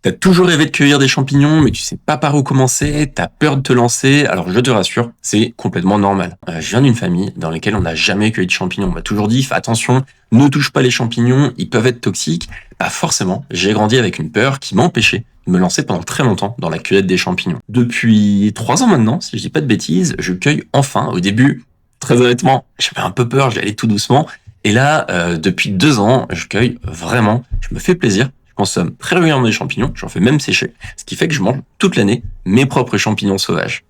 T'as toujours rêvé de cueillir des champignons, mais tu sais pas par où commencer, t'as peur de te lancer, alors je te rassure, c'est complètement normal. Je viens d'une famille dans laquelle on n'a jamais cueilli de champignons. On m'a toujours dit, fais attention, ne touche pas les champignons, ils peuvent être toxiques. Pas forcément, j'ai grandi avec une peur qui m'a empêché de me lancer pendant très longtemps dans la cueillette des champignons. Depuis 3 ans maintenant, si je dis pas de bêtises, je cueille enfin. Au début, très honnêtement, j'avais un peu peur, j'y allais tout doucement. Et là, depuis 2 ans, je cueille vraiment, je me fais plaisir. Je consomme très régulièrement des champignons, j'en fais même sécher, ce qui fait que je mange toute l'année mes propres champignons sauvages.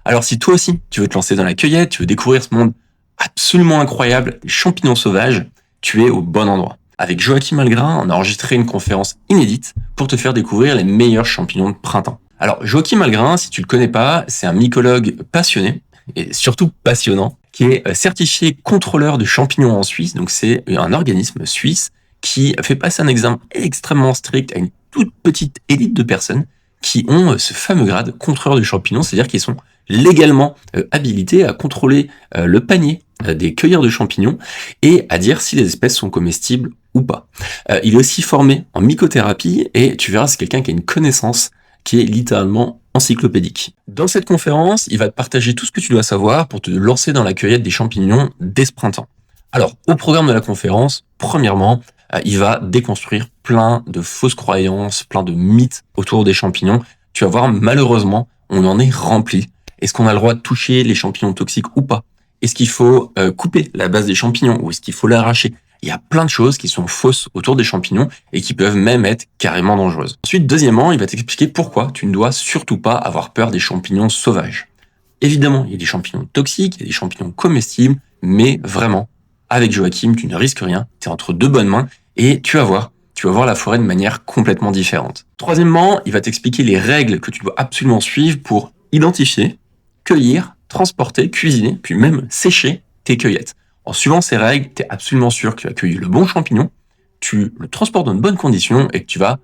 Alors si toi aussi, tu veux te lancer dans la cueillette, tu veux découvrir ce monde absolument incroyable des champignons sauvages, tu es au bon endroit. Avec Joachim Algrin, on a enregistré une conférence inédite pour te faire découvrir les meilleurs champignons de printemps. Alors Joachim Algrin, si tu le connais pas, c'est un mycologue passionné, et surtout passionnant, qui est certifié contrôleur de champignons en Suisse, donc c'est un organisme suisse qui fait passer un examen extrêmement strict à une toute petite élite de personnes qui ont ce fameux grade contrôleur de champignons, c'est-à-dire qu'ils sont légalement habilités à contrôler le panier des cueilleurs de champignons et à dire si les espèces sont comestibles ou pas. Il est aussi formé en mycothérapie et tu verras, c'est quelqu'un qui a une connaissance qui est littéralement encyclopédique. Dans cette conférence, il va te partager tout ce que tu dois savoir pour te lancer dans la cueillette des champignons dès ce printemps. Alors, au programme de la conférence, premièrement, il va déconstruire plein de fausses croyances, plein de mythes autour des champignons. Tu vas voir, malheureusement, on en est rempli. Est-ce qu'on a le droit de toucher les champignons toxiques ou pas? Est-ce qu'il faut couper la base des champignons ou est-ce qu'il faut l'arracher? Il y a plein de choses qui sont fausses autour des champignons et qui peuvent même être carrément dangereuses. Ensuite, deuxièmement, il va t'expliquer pourquoi tu ne dois surtout pas avoir peur des champignons sauvages. Évidemment, il y a des champignons toxiques, il y a des champignons comestibles, mais vraiment, avec Joachim, tu ne risques rien, tu es entre deux bonnes mains et tu vas voir la forêt de manière complètement différente. Troisièmement, il va t'expliquer les règles que tu dois absolument suivre pour identifier, cueillir, transporter, cuisiner, puis même sécher tes cueillettes. En suivant ces règles, tu es absolument sûr que tu vas cueillir le bon champignon, tu le transportes dans de bonnes conditions et que tu vas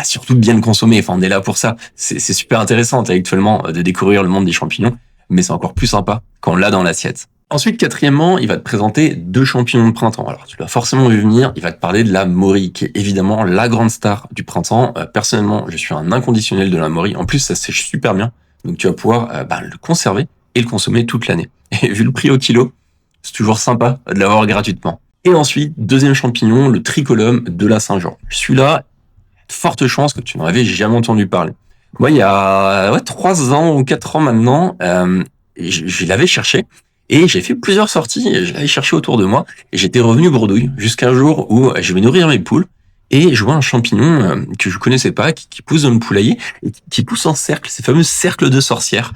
surtout bien le consommer. Enfin, on est là pour ça. C'est super intéressant intellectuellement de découvrir le monde des champignons, mais c'est encore plus sympa quand on l'a dans l'assiette. Ensuite, quatrièmement, il va te présenter 2 champignons de printemps. Alors, tu l'as forcément vu venir, il va te parler de la morille, qui est évidemment la grande star du printemps. Personnellement, je suis un inconditionnel de la morille. En plus, ça sèche super bien, donc tu vas pouvoir le conserver et le consommer toute l'année. Et vu le prix au kilo, c'est toujours sympa de l'avoir gratuitement. Et ensuite, deuxième champignon, le tricolum de la Saint-Jean. Celui-là, forte chance que tu n'en avais jamais entendu parler. Moi, il y a 3 ans ou 4 ans maintenant, je l'avais cherché et j'ai fait plusieurs sorties et je l'avais cherché autour de moi et j'étais revenu bredouille jusqu'à un jour où je vais nourrir mes poules et je vois un champignon que je connaissais pas qui pousse dans le poulailler et qui pousse en cercle, ces fameux cercles de sorcières.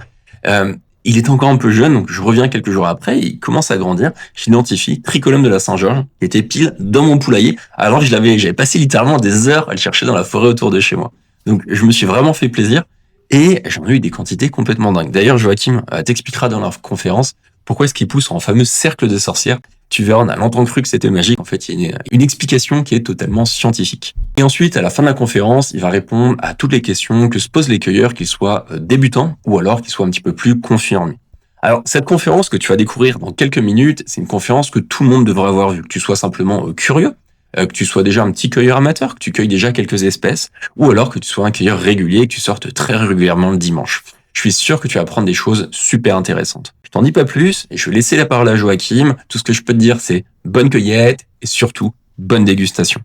Il est encore un peu jeune, donc je reviens quelques jours après, il commence à grandir, j'identifie Tricolum de la Saint-Georges, qui était pile dans mon poulailler, alors que j'avais passé littéralement des heures à le chercher dans la forêt autour de chez moi. Donc je me suis vraiment fait plaisir, et j'en ai eu des quantités complètement dingues. D'ailleurs, Joachim t'expliquera dans la conférence pourquoi est-ce qu'il pousse en fameux cercle de sorcières. Tu verras, on a longtemps cru que c'était magique. En fait, il y a une explication qui est totalement scientifique. Et ensuite, à la fin de la conférence, il va répondre à toutes les questions que se posent les cueilleurs, qu'ils soient débutants ou alors qu'ils soient un petit peu plus confirmés. Alors, cette conférence que tu vas découvrir dans quelques minutes, c'est une conférence que tout le monde devrait avoir vue, que tu sois simplement curieux, que tu sois déjà un petit cueilleur amateur, que tu cueilles déjà quelques espèces, ou alors que tu sois un cueilleur régulier et que tu sortes très régulièrement le dimanche. Je suis sûr que tu vas apprendre des choses super intéressantes. Je t'en dis pas plus et je vais laisser la parole à Joachim. Tout ce que je peux te dire, c'est bonne cueillette et surtout bonne dégustation.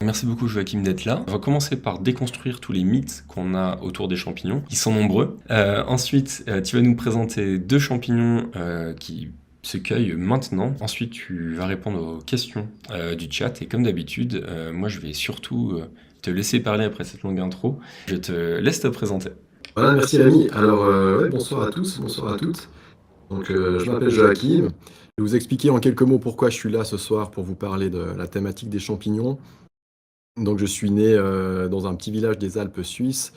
Merci beaucoup Joachim d'être là. On va commencer par déconstruire tous les mythes qu'on a autour des champignons. Ils sont nombreux. Ensuite, tu vas nous présenter 2 champignons qui se cueillent maintenant. Ensuite, tu vas répondre aux questions du chat. Et comme d'habitude, moi je vais surtout te laisser parler après cette longue intro. Je te laisse te présenter. Voilà, merci l'ami. Alors, ouais, bonsoir à tous, bonsoir à toutes. Donc, je m'appelle Joachim. Je vais vous expliquer en quelques mots pourquoi je suis là ce soir pour vous parler de la thématique des champignons. Donc, je suis né dans un petit village des Alpes suisses,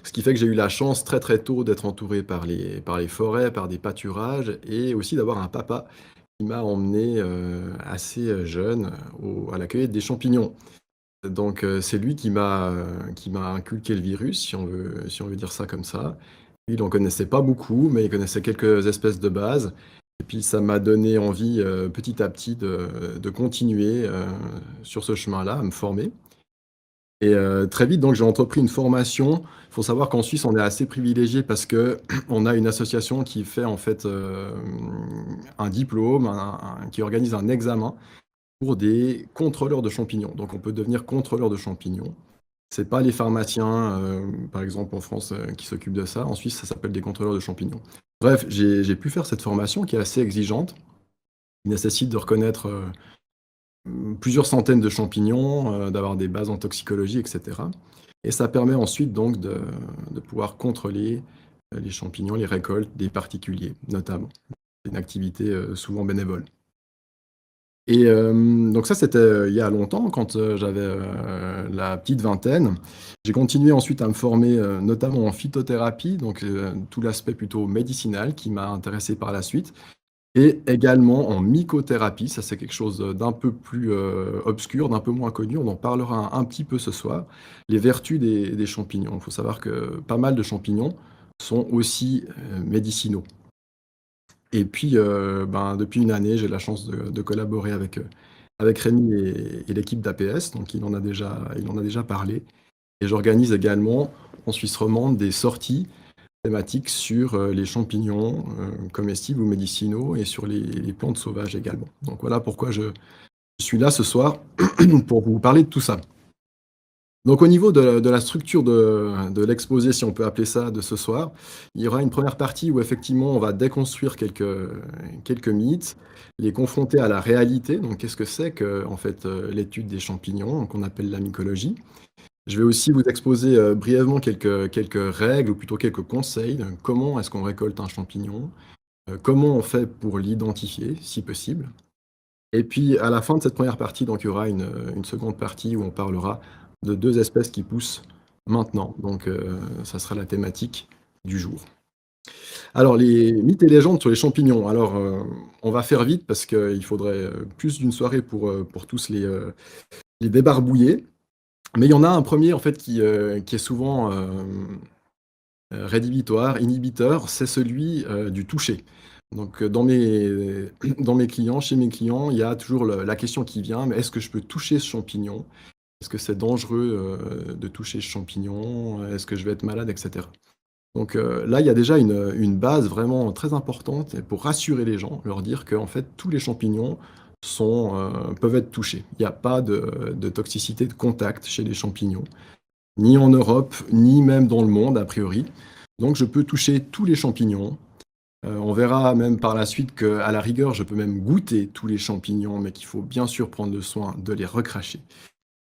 ce qui fait que j'ai eu la chance très très tôt d'être entouré par les forêts, par des pâturages et aussi d'avoir un papa qui m'a emmené assez jeune à la cueillette des champignons. Donc, c'est lui qui m'a inculqué le virus, si on veut dire ça comme ça. Il en connaissait pas beaucoup, mais il connaissait quelques espèces de base et puis ça m'a donné envie, petit à petit de continuer, sur ce chemin-là, à me former et très vite donc j'ai entrepris une formation. Il faut savoir qu'en Suisse, on est assez privilégié parce qu'on a une association qui fait en fait, un diplôme, qui organise un examen pour des contrôleurs de champignons. Donc on peut devenir contrôleur de champignons. C'est pas les pharmaciens, par exemple en France, qui s'occupent de ça. En Suisse, ça s'appelle des contrôleurs de champignons. Bref, j'ai pu faire cette formation qui est assez exigeante, qui nécessite de reconnaître, plusieurs centaines de champignons, d'avoir des bases en toxicologie et cetera et ça permet ensuite donc de pouvoir contrôler, les champignons, les récoltes des particuliers, notamment. C'est une activité, souvent bénévole. Et donc ça, c'était, il y a longtemps, quand, j'avais, la petite vingtaine. J'ai continué ensuite à me former, notamment en phytothérapie, donc tout l'aspect plutôt médicinal qui m'a intéressé par la suite et également en mycothérapie. Ça, c'est quelque chose, d'un peu plus, obscur, d'un peu moins connu. On en parlera un petit peu ce soir. Les vertus des champignons. Il faut savoir que pas mal de champignons sont aussi, médicinaux. Et puis, ben, depuis une année, j'ai la chance de collaborer avec Rémi et l'équipe d'APS, donc il en a déjà parlé et j'organise également en Suisse romande des sorties thématiques sur, les champignons, comestibles ou médicinaux et sur les plantes sauvages également. Donc voilà pourquoi je suis là ce soir pour vous parler de tout ça. Donc au niveau de la structure de l'exposé, si on peut appeler ça, de ce soir, il y aura une première partie où effectivement on va déconstruire quelques mythes, les confronter à la réalité. Donc qu'est-ce que c'est que en fait, l'étude des champignons, qu'on appelle la mycologie? Je vais aussi vous exposer, brièvement quelques règles ou plutôt quelques conseils. Comment est-ce qu'on récolte un champignon? Comment on fait pour l'identifier, si possible? Et puis à la fin de cette première partie, donc il y aura une seconde partie où on parlera de 2 espèces qui poussent maintenant. Donc ça sera la thématique du jour. Alors les mythes et légendes sur les champignons. Alors, on va faire vite parce qu'il faudrait, plus d'une soirée pour tous les débarbouiller. Mais il y en a un premier en fait qui est souvent, rédhibitoire, inhibiteur, c'est celui, du toucher. Donc, dans mes clients, chez mes clients, il y a toujours la question qui vient: «Mais est-ce que je peux toucher ce champignon? Est-ce que c'est dangereux, de toucher ce champignon? Est-ce que je vais être malade?» et cetera. Donc, là, il y a déjà une base vraiment très importante et pour rassurer les gens, leur dire qu'en fait, tous les champignons peuvent être touchés. Il n'y a pas de toxicité de contact chez les champignons, ni en Europe, ni même dans le monde a priori. Donc je peux toucher tous les champignons. On verra même par la suite qu'à la rigueur, je peux même goûter tous les champignons, mais qu'il faut bien sûr prendre le soin de les recracher.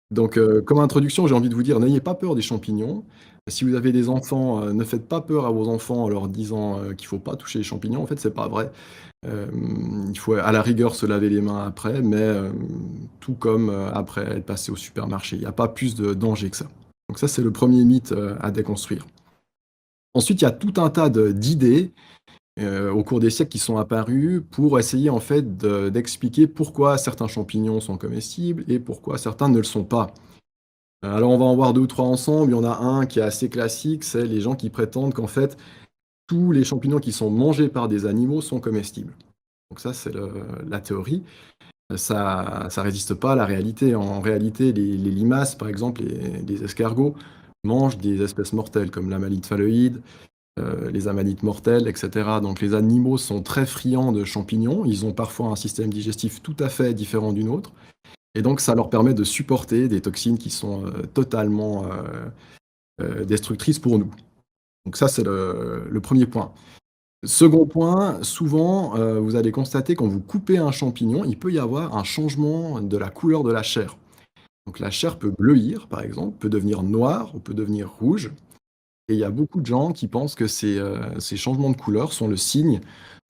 Donc, comme introduction, j'ai envie de vous dire, n'ayez pas peur des champignons. Si vous avez des enfants, ne faites pas peur à vos enfants en leur disant, qu'il ne faut pas toucher les champignons. En fait, c'est pas vrai. Il faut à la rigueur se laver les mains après, mais, tout comme, après être passé au supermarché. Il n'y a pas plus de danger que ça. Donc ça, c'est le premier mythe, à déconstruire. Ensuite, il y a tout un tas d'idées, au cours des siècles qui sont apparues pour essayer en fait d'expliquer pourquoi certains champignons sont comestibles et pourquoi certains ne le sont pas. Alors on va en voir 2 ou 3 ensemble. Il y en a un qui est assez classique, c'est les gens qui prétendent qu'en fait, tous les champignons qui sont mangés par des animaux sont comestibles. Donc ça, c'est la théorie. Ça résiste pas à la réalité. En réalité, les limaces, par exemple, les escargots, mangent des espèces mortelles comme l'amanite phalloïde, les amanites mortelles et cetera. Donc les animaux sont très friands de champignons. Ils ont parfois un système digestif tout à fait différent du nôtre et donc ça leur permet de supporter des toxines qui sont, totalement, destructrices pour nous. Donc ça, c'est le 1er point. Second point, souvent, vous allez constater quand vous coupez un champignon, il peut y avoir un changement de la couleur de la chair. Donc la chair peut bleuir, par exemple, peut devenir noire ou peut devenir rouge et il y a beaucoup de gens qui pensent que ces changements de couleur sont le signe,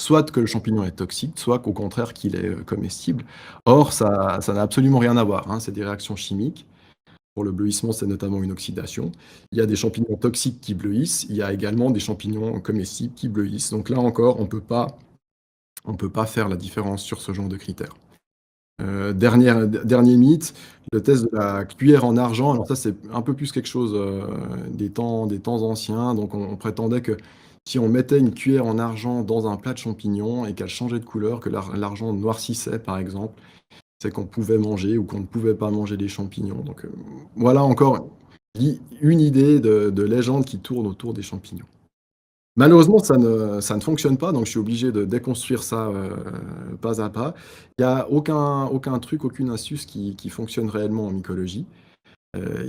soit que le champignon est toxique, soit qu'au contraire qu'il est, comestible. Or ça n'a absolument rien à voir, hein, c'est des réactions chimiques. Pour le bleuissement, c'est notamment une oxydation. Il y a des champignons toxiques qui bleuissent, il y a également des champignons comestibles qui bleuissent. Donc là encore, on peut pas faire la différence sur ce genre de critères. Dernier mythe, le test de la cuillère en argent. Alors ça, c'est un peu plus quelque chose, des temps anciens. Donc on prétendait que Si on mettait une cuillère en argent dans un plat de champignons et qu'elle changeait de couleur, que l'argent noircissait par exemple, c'est qu'on pouvait manger ou qu'on ne pouvait pas manger des champignons. Donc, voilà encore une idée de légende qui tourne autour des champignons. Malheureusement, ça ne fonctionne pas, donc je suis obligé de déconstruire ça, pas à pas. Il y a aucun truc, aucune astuce qui fonctionne réellement en mycologie.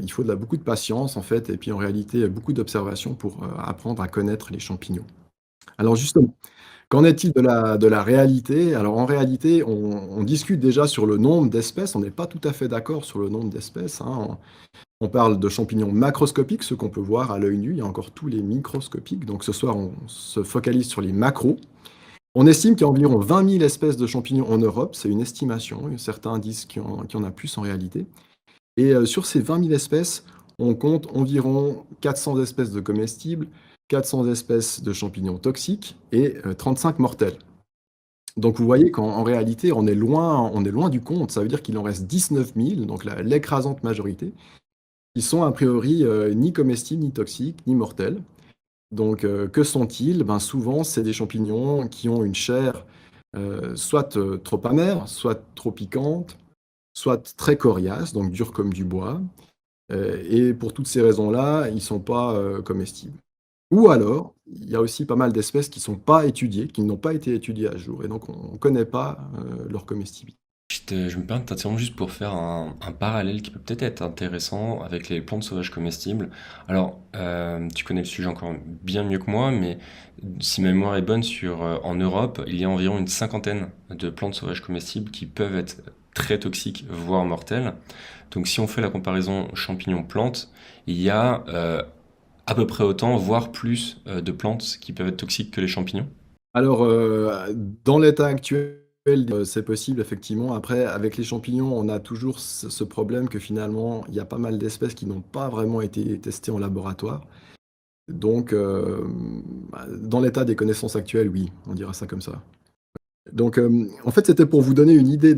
Il faut beaucoup de patience en fait et puis en réalité, beaucoup d'observation pour, apprendre à connaître les champignons. Alors justement, qu'en est-il de la réalité? Alors en réalité, on discute déjà sur le nombre d'espèces, on n'est pas tout à fait d'accord sur le nombre d'espèces, hein. On parle de champignons macroscopiques, ceux qu'on peut voir à l'œil nu, il y a encore tous les microscopiques, donc ce soir on se focalise sur les macros. On estime qu'il y a environ 20 000 espèces de champignons en Europe, c'est une estimation, certains disent qu'il y en a plus en réalité. Et sur ces 20 000 espèces, on compte environ 400 espèces de comestibles, 400 espèces de champignons toxiques et 35 mortels. Donc vous voyez qu'en réalité, on est loin du compte. Ça veut dire qu'il en reste 19 000, donc l'écrasante majorité, qui sont a priori ni comestibles, ni toxiques, ni mortels. Donc que sont-ils? Ben, souvent, c'est des champignons qui ont une chair soit trop amère, soit trop piquante, soit très coriace, donc dure comme du bois. Et pour toutes ces raisons-là, ils ne sont pas comestibles. Ou alors, il y a aussi pas mal d'espèces qui sont pas étudiées, qui n'ont pas été étudiées à ce jour et donc on ne connaît pas leur comestibilité. Je me permets de t'interrompre juste pour faire un parallèle qui peut peut-être être intéressant avec les plantes sauvages comestibles. Alors, tu connais le sujet encore bien mieux que moi, mais si ma mémoire est bonne, en Europe, il y a environ une cinquantaine de plantes sauvages comestibles qui peuvent être très toxiques, voire mortelles. Donc, si on fait la comparaison champignons-plantes, il y a à peu près autant, voire plus, de plantes qui peuvent être toxiques que les champignons. Alors, dans l'état actuel, c'est possible effectivement. Après, avec les champignons, on a toujours ce problème que finalement, il y a pas mal d'espèces qui n'ont pas vraiment été testées en laboratoire. Donc, dans l'état des connaissances actuelles, oui, on dira ça comme ça. Donc, en fait, c'était pour vous donner une idée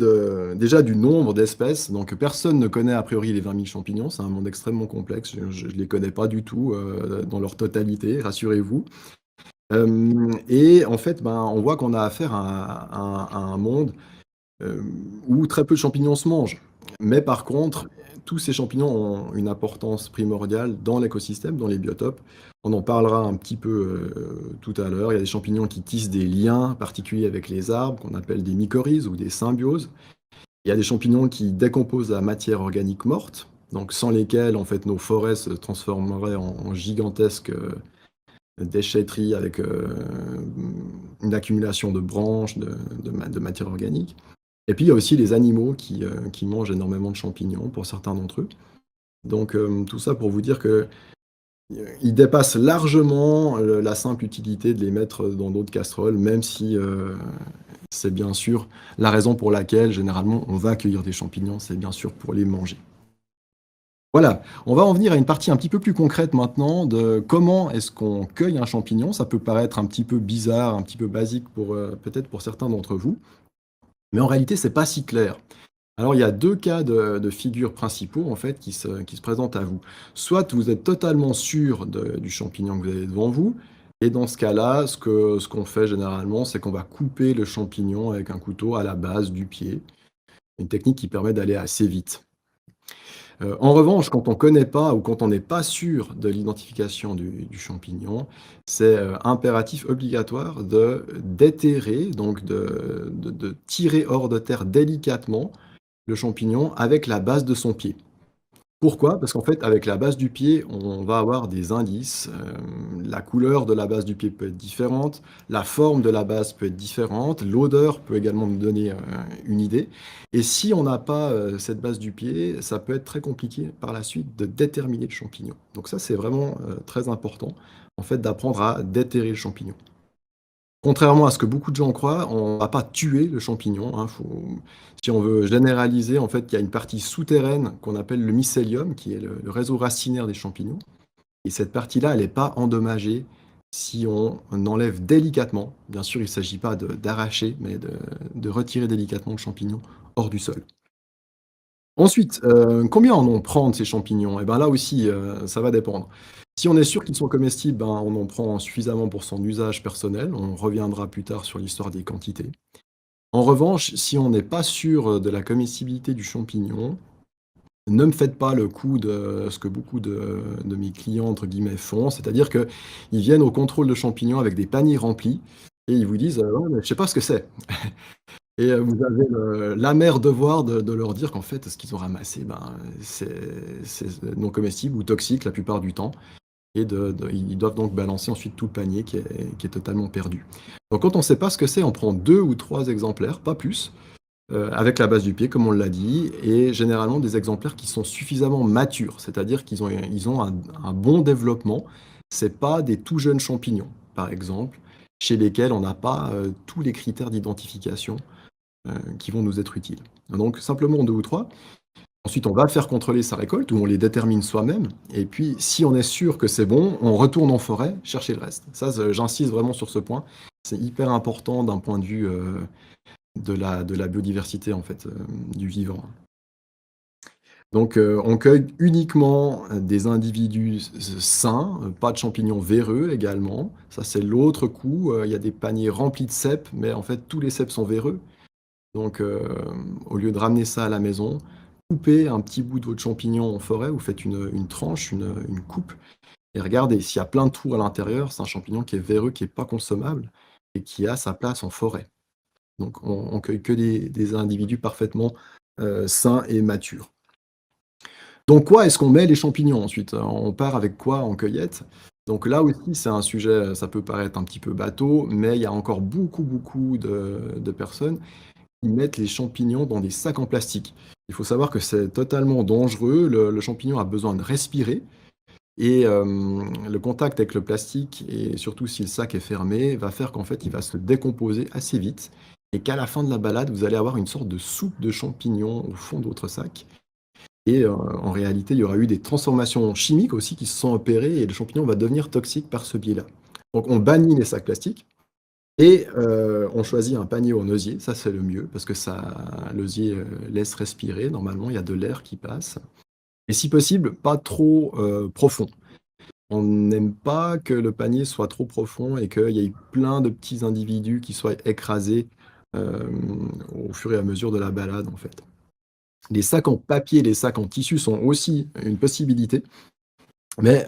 déjà du nombre d'espèces. Donc, personne ne connaît a priori les 20 000 champignons. C'est un monde extrêmement complexe. Je ne les connais pas du tout dans leur totalité, rassurez-vous. Et en fait, ben, on voit qu'on a affaire à un monde euh, où très peu de champignons se mangent. Mais par contre, tous ces champignons ont une importance primordiale dans l'écosystème, dans les biotopes. On en parlera un petit peu tout à l'heure. Il y a des champignons qui tissent des liens particuliers avec les arbres, qu'on appelle des mycorhizes ou des symbioses. Il y a des champignons qui décomposent la matière organique morte, donc sans lesquels en fait nos forêts se transformeraient en gigantesques déchetteries avec une accumulation de branches, de matière organique. Et puis il y a aussi les animaux qui mangent énormément de champignons pour certains d'entre eux. Donc tout ça pour vous dire que ils dépassent largement la simple utilité de les mettre dans d'autres casseroles, même si c'est bien sûr la raison pour laquelle généralement on va cueillir des champignons, c'est bien sûr pour les manger. Voilà, on va en venir à une partie un petit peu plus concrète maintenant de comment est-ce qu'on cueille un champignon. Ça peut paraître un petit peu bizarre, un petit peu basique pour peut-être pour certains d'entre vous, mais en réalité c'est pas si clair. Alors, il y a 2 cas de figures principaux, en fait, qui se présentent à vous. Soit vous êtes totalement sûr du champignon que vous avez devant vous, et dans ce cas-là, ce qu'on fait généralement, c'est qu'on va couper le champignon avec un couteau à la base du pied. Une technique qui permet d'aller assez vite. En revanche, quand on ne connaît pas ou quand on n'est pas sûr de l'identification du champignon, c'est impératif, obligatoire de déterrer, donc de tirer hors de terre délicatement le champignon avec la base de son pied. Pourquoi? Parce qu'en fait, avec la base du pied, on va avoir des indices. La couleur de la base du pied peut être différente, la forme de la base peut être différente, l'odeur peut également nous donner une idée. Et si on n'a pas cette base du pied, ça peut être très compliqué par la suite de déterminer le champignon. Donc ça, c'est vraiment très important, en fait, d'apprendre à déterrer le champignon. Contrairement à ce que beaucoup de gens croient, on va pas tuer le champignon, hein, si on veut généraliser, en fait, il y a une partie souterraine qu'on appelle le mycélium, qui est le réseau racinaire des champignons. Et cette partie-là, elle n'est pas endommagée si on enlève délicatement. Bien sûr, il ne s'agit pas d'arracher, mais de retirer délicatement le champignon hors du sol. Ensuite, combien en on prend de ces champignons? Et ben là aussi, ça va dépendre. Si on est sûr qu'ils sont comestibles, ben, on en prend suffisamment pour son usage personnel. On reviendra plus tard sur l'histoire des quantités. En revanche, si on n'est pas sûr de la comestibilité du champignon, ne me faites pas le coup de ce que beaucoup de mes clients, entre guillemets, font, c'est-à-dire qu'ils viennent au contrôle de champignons avec des paniers remplis et ils vous disent: «Ouais, mais je sais pas ce que c'est». Et vous avez l'amer devoir de leur dire qu'en fait, ce qu'ils ont ramassé, ben, c'est non comestible ou toxique la plupart du temps et ils doivent donc balancer ensuite tout le panier qui est totalement perdu. Donc quand on ne sait pas ce que c'est, on prend 2 ou 3 exemplaires, pas plus, avec la base du pied comme on l'a dit et généralement des exemplaires qui sont suffisamment matures, c'est-à-dire qu'ils ont un bon développement. C'est pas des tout jeunes champignons, par exemple, chez lesquels on n'a pas, tous les critères d'identification, qui vont nous être utiles. Donc simplement 2 ou 3. Ensuite, on va faire contrôler sa récolte ou on les détermine soi-même et puis si on est sûr que c'est bon, on retourne en forêt chercher le reste. Ça, j'insiste vraiment sur ce point. C'est hyper important d'un point de vue, de la biodiversité en fait, du vivant. Donc, on cueille uniquement des individus sains, pas de champignons véreux également. Ça, c'est l'autre coup. Il y a des paniers remplis de cèpes, mais en fait, tous les cèpes sont véreux. Donc, au lieu de ramener ça à la maison, coupez un petit bout de votre champignon en forêt, vous faites une tranche, une coupe, et regardez, s'il y a plein de trous à l'intérieur, c'est un champignon qui est véreux, qui est pas consommable et qui a sa place en forêt. Donc, on cueille que des individus parfaitement sains et matures. Donc, quoi est-ce qu'on met les champignons ensuite? On part avec quoi en cueillette? Donc là aussi, c'est un sujet, ça peut paraître un petit peu bateau, mais il y a encore beaucoup, beaucoup de personnes ils mettent les champignons dans des sacs en plastique. Il faut savoir que c'est totalement dangereux. Le champignon a besoin de respirer et le contact avec le plastique et surtout si le sac est fermé, va faire qu'en fait, il va se décomposer assez vite et qu'à la fin de la balade, vous allez avoir une sorte de soupe de champignons au fond de votre sac et en réalité, il y aura eu des transformations chimiques aussi qui se sont opérées et le champignon va devenir toxique par ce biais-là. Donc on bannit les sacs plastiques. Et on choisit un panier en osier, ça c'est le mieux parce que l'osier, laisse respirer, normalement il y a de l'air qui passe et si possible pas trop, profond. On n'aime pas que le panier soit trop profond et qu'il y ait plein de petits individus qui soient écrasés, au fur et à mesure de la balade en fait. Les sacs en papier, les sacs en tissu sont aussi une possibilité, mais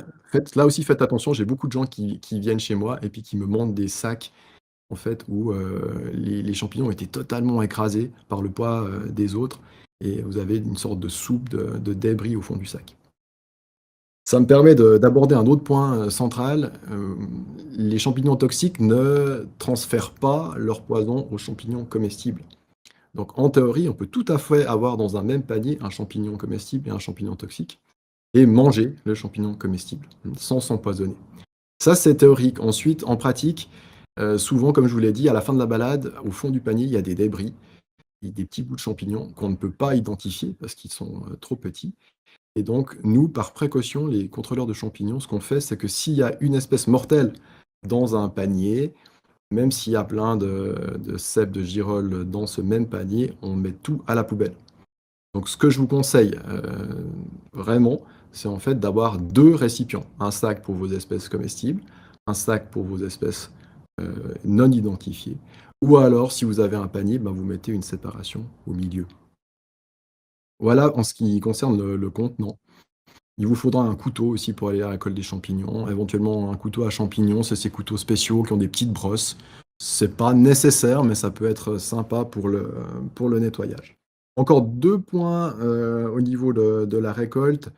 là aussi faites attention, j'ai beaucoup de gens qui viennent chez moi et puis qui me montrent des sacs en fait, où les champignons étaient totalement écrasés par le poids des autres, et vous avez une sorte de soupe de débris au fond du sac. Ça me permet d'aborder un autre point central. Les champignons toxiques ne transfèrent pas leur poison aux champignons comestibles. Donc en théorie, on peut tout à fait avoir dans un même panier un champignon comestible et un champignon toxique, et manger le champignon comestible, sans s'empoisonner. Ça, c'est théorique. Ensuite, en pratique, souvent, comme je vous l'ai dit, à la fin de la balade, au fond du panier, il y a des débris et des petits bouts de champignons qu'on ne peut pas identifier parce qu'ils sont, trop petits et donc nous, par précaution, les contrôleurs de champignons, ce qu'on fait, c'est que s'il y a une espèce mortelle dans un panier, même s'il y a plein de cèpes de girolles dans ce même panier, on met tout à la poubelle. Donc ce que je vous conseille, vraiment, c'est en fait d'avoir 2 récipients. Un sac pour vos espèces comestibles, un sac pour vos espèces, non identifiées ou alors si vous avez un panier, ben, vous mettez une séparation au milieu. Voilà en ce qui concerne le contenant. Il vous faudra un couteau aussi pour aller à la récolte des champignons, éventuellement un couteau à champignons, c'est ces couteaux spéciaux qui ont des petites brosses. C'est pas nécessaire, mais ça peut être sympa pour le nettoyage. Encore 2 points, au niveau de la récolte.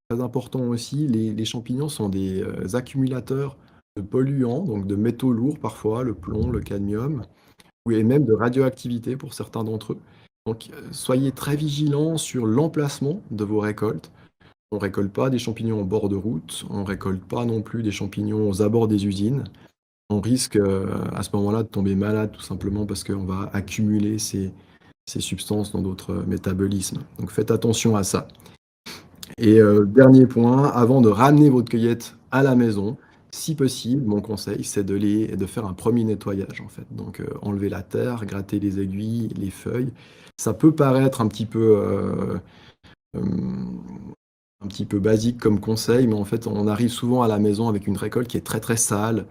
Très important aussi, les champignons sont des, accumulateurs de polluants, donc de métaux lourds parfois, le plomb, le cadmium, ou et même de radioactivité pour certains d'entre eux. Donc, soyez très vigilants sur l'emplacement de vos récoltes. On récolte pas des champignons en bord de route, on récolte pas non plus des champignons aux abords des usines. On risque, à ce moment-là de tomber malade tout simplement parce qu'on va accumuler ces substances dans notre métabolisme. Donc faites attention à ça. Et dernier point, avant de ramener votre cueillette à la maison, si possible, mon conseil, c'est de faire un premier nettoyage en fait. Donc enlever la terre, gratter les aiguilles, les feuilles. Ça peut paraître un petit peu, un petit peu basique comme conseil, mais en fait, on arrive souvent à la maison avec une récolte qui est très, très sale.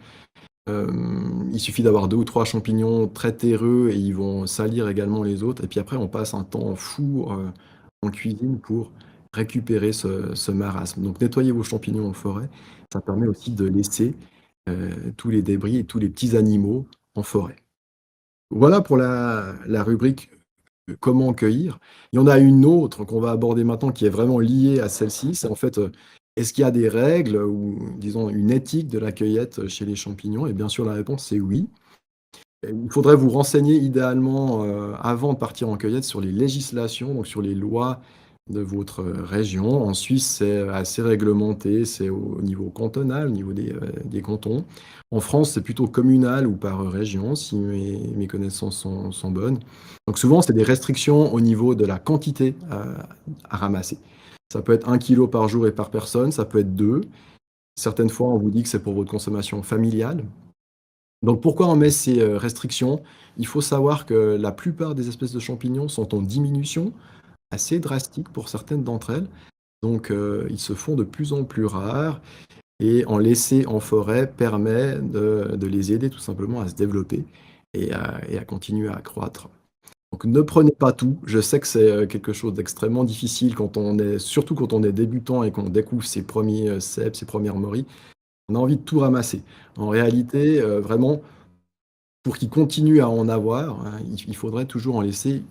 Il suffit d'avoir 2 ou 3 champignons très terreux et ils vont salir également les autres et puis après on passe un temps fou, en cuisine pour récupérer ce marasme. Donc nettoyer vos champignons en forêt, ça permet aussi de laisser, tous les débris et tous les petits animaux en forêt. Voilà pour la rubrique, comment cueillir. Il y en a une autre qu'on va aborder maintenant qui est vraiment liée à celle-ci. C'est en fait, est-ce qu'il y a des règles ou disons une éthique de la cueillette, chez les champignons? Et bien sûr, la réponse c'est oui. Il faudrait vous renseigner idéalement, avant de partir en cueillette sur les législations, donc sur les lois de votre, région. En Suisse, c'est assez réglementé, c'est au niveau cantonal, au niveau des cantons. En France, c'est plutôt communal ou par région, si mes connaissances sont bonnes. Donc souvent, c'est des restrictions au niveau de la quantité à ramasser. Ça peut être 1 kilo par jour et par personne, ça peut être 2. Certaines fois, on vous dit que c'est pour votre consommation familiale. Donc pourquoi on met ces, restrictions? Il faut savoir que la plupart des espèces de champignons sont en diminution, assez drastique pour certaines d'entre elles. Donc ils se font de plus en plus rares et en laisser en forêt permet de les aider tout simplement à se développer et à continuer à croître. Donc ne prenez pas tout. Je sais que c'est, quelque chose d'extrêmement difficile quand on est surtout quand on est débutant et qu'on découvre ses premiers ers cèpes, ses premières morilles. On a envie de tout ramasser. En réalité, vraiment, pour qu'ils continuent à en avoir, hein, il faudrait toujours en laisser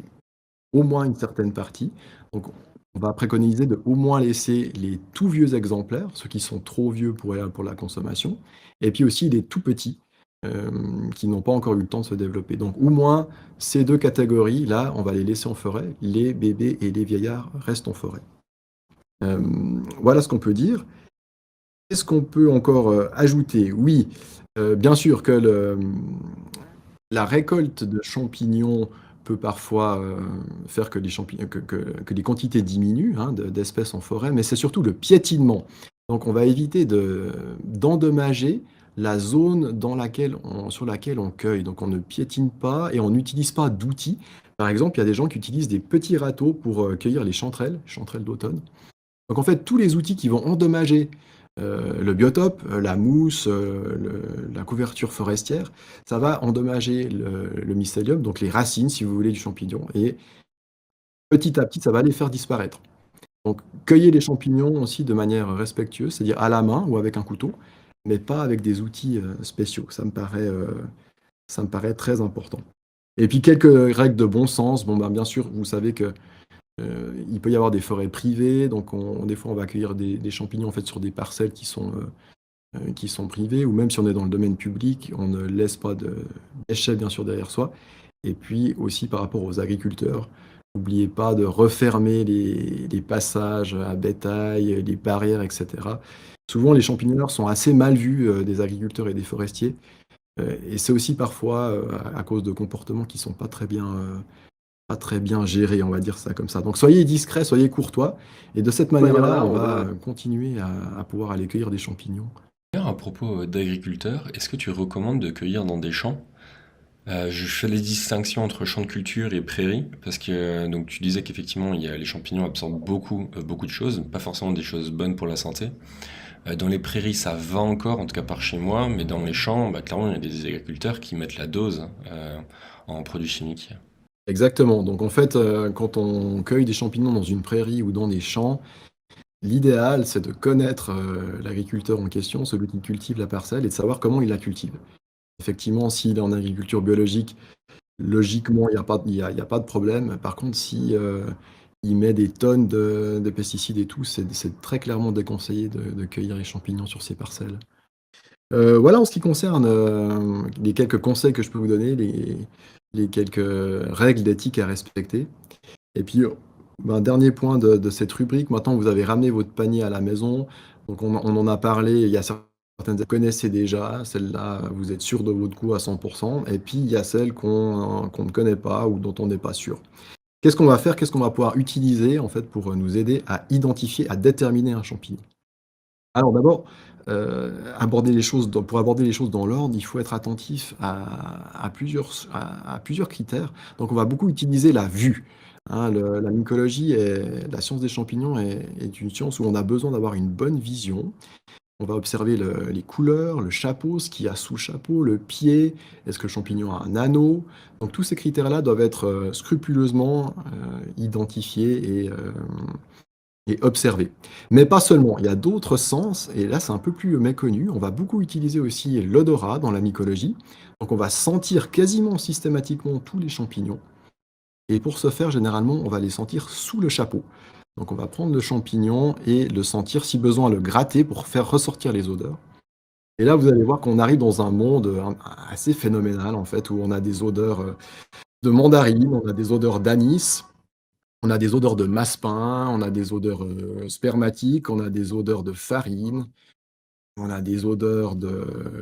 au moins une certaine partie. Donc on va préconiser de au moins laisser les tout vieux exemplaires, ceux qui sont trop vieux pour la consommation, et puis aussi les tout petits, qui n'ont pas encore eu le temps de se développer. Donc au moins ces 2 catégories-là, on va les laisser en forêt. Les bébés et les vieillards restent en forêt. Voilà ce qu'on peut dire. Qu'est-ce qu'on peut encore, ajouter? Oui, bien sûr que la récolte de champignons peut parfois, faire que les champignons que les quantités diminuent, hein, d'espèces en forêt, mais c'est surtout le piétinement. Donc on va éviter d'endommager la zone sur laquelle on cueille. Donc on ne piétine pas et on n'utilise pas d'outils. Par exemple, il y a des gens qui utilisent des petits râteaux pour, cueillir les chanterelles d'automne. Donc en fait, tous les outils qui vont endommager le biotope, la mousse, la couverture forestière, ça va endommager le mycélium, donc les racines, si vous voulez, du champignon, et petit à petit, ça va les faire disparaître. Donc cueillez les champignons aussi de manière respectueuse, c'est-à-dire à la main ou avec un couteau, mais pas avec des outils spéciaux. Ça me paraît très important. Et puis quelques règles de bon sens. Bon, ben, bien sûr, vous savez que il peut y avoir des forêts privées, donc des fois on va accueillir des champignons en fait sur des parcelles qui sont privées, ou même si on est dans le domaine public, on ne laisse pas de déchets bien sûr derrière soi. Et puis aussi par rapport aux agriculteurs, n'oubliez pas de refermer les passages à bétail, les barrières, etc. Souvent les champignonneurs sont assez mal vus des agriculteurs et des forestiers, et c'est aussi parfois à cause de comportements qui ne sont pas très bien géré, on va dire ça comme ça. Donc soyez discrets, soyez courtois, et de cette manière-là, on va continuer à pouvoir aller cueillir des champignons. D'ailleurs, à propos d'agriculteurs, est-ce que tu recommandes de cueillir dans des champs? Je fais les distinctions entre champs de culture et prairies, parce que donc tu disais qu'effectivement les champignons absorbent beaucoup de choses, pas forcément des choses bonnes pour la santé. Dans les prairies, ça va encore, en tout cas par chez moi, mais dans les champs, bah, clairement, il y a des agriculteurs qui mettent la dose en produits chimiques. Exactement. Donc en fait, quand on cueille des champignons dans une prairie ou dans des champs, l'idéal, c'est de connaître l'agriculteur en question, celui qui cultive la parcelle, et de savoir comment il la cultive. Effectivement, s'il est en agriculture biologique, logiquement, il y a pas de problème. Par contre, si il met des tonnes de pesticides et tout, c'est très clairement déconseillé de cueillir les champignons sur ces parcelles. Voilà en ce qui concerne, les quelques conseils que je peux vous donner, les quelques règles d'éthique à respecter. Et puis, ben, dernier point de cette rubrique, maintenant vous avez ramené votre panier à la maison, donc on en a parlé, il y a certaines que vous connaissez déjà, celles-là, vous êtes sûr de votre coup à 100, et puis il y a celles qu'on ne connaît pas ou dont on n'est pas sûr. Qu'est-ce qu'on va faire? Qu'est-ce qu'on va pouvoir utiliser en fait pour nous aider à identifier, à déterminer un champignon? Alors d'abord, pour aborder les choses dans l'ordre, il faut être attentif à plusieurs critères. Donc on va beaucoup utiliser la vue. hein. La mycologie est la science des champignons est une science où on a besoin d'avoir une bonne vision. On va observer les couleurs, le chapeau, ce qu'il y a sous le chapeau, le pied, est-ce que le champignon a un anneau? Donc tous ces critères-là doivent être, scrupuleusement, identifiés et observés. Mais pas seulement, il y a d'autres sens et là, c'est un peu plus méconnu. On va beaucoup utiliser aussi l'odorat dans la mycologie. Donc on va sentir quasiment systématiquement tous les champignons et pour ce faire, généralement, on va les sentir sous le chapeau. Donc on va prendre le champignon et le sentir, si besoin, le gratter pour faire ressortir les odeurs. Et là, vous allez voir qu'on arrive dans un monde, assez phénoménal, en fait, où on a des odeurs, de mandarine, on a des odeurs d'anis, on a des odeurs de massepain, on a des odeurs, spermatiques, on a des odeurs de farine, on a des odeurs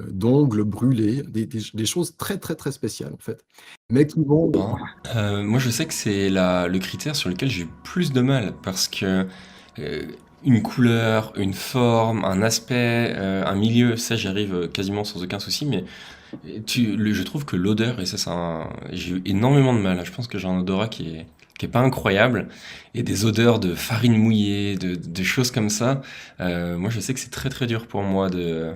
d'ongles brûlés, des choses très, très, très spéciales, en fait, mais qui vont Ben, moi je sais que c'est le critère sur lequel j'ai eu plus de mal parce que euh, une couleur, une forme, un aspect, un milieu, ça j'y arrive quasiment sans aucun souci, mais je trouve que l'odeur, et ça, j'ai eu énormément de mal. Je pense que j'ai un odorat qui est pas incroyable, et des odeurs de farine mouillée, de choses comme ça. Moi je sais que c'est très très dur pour moi de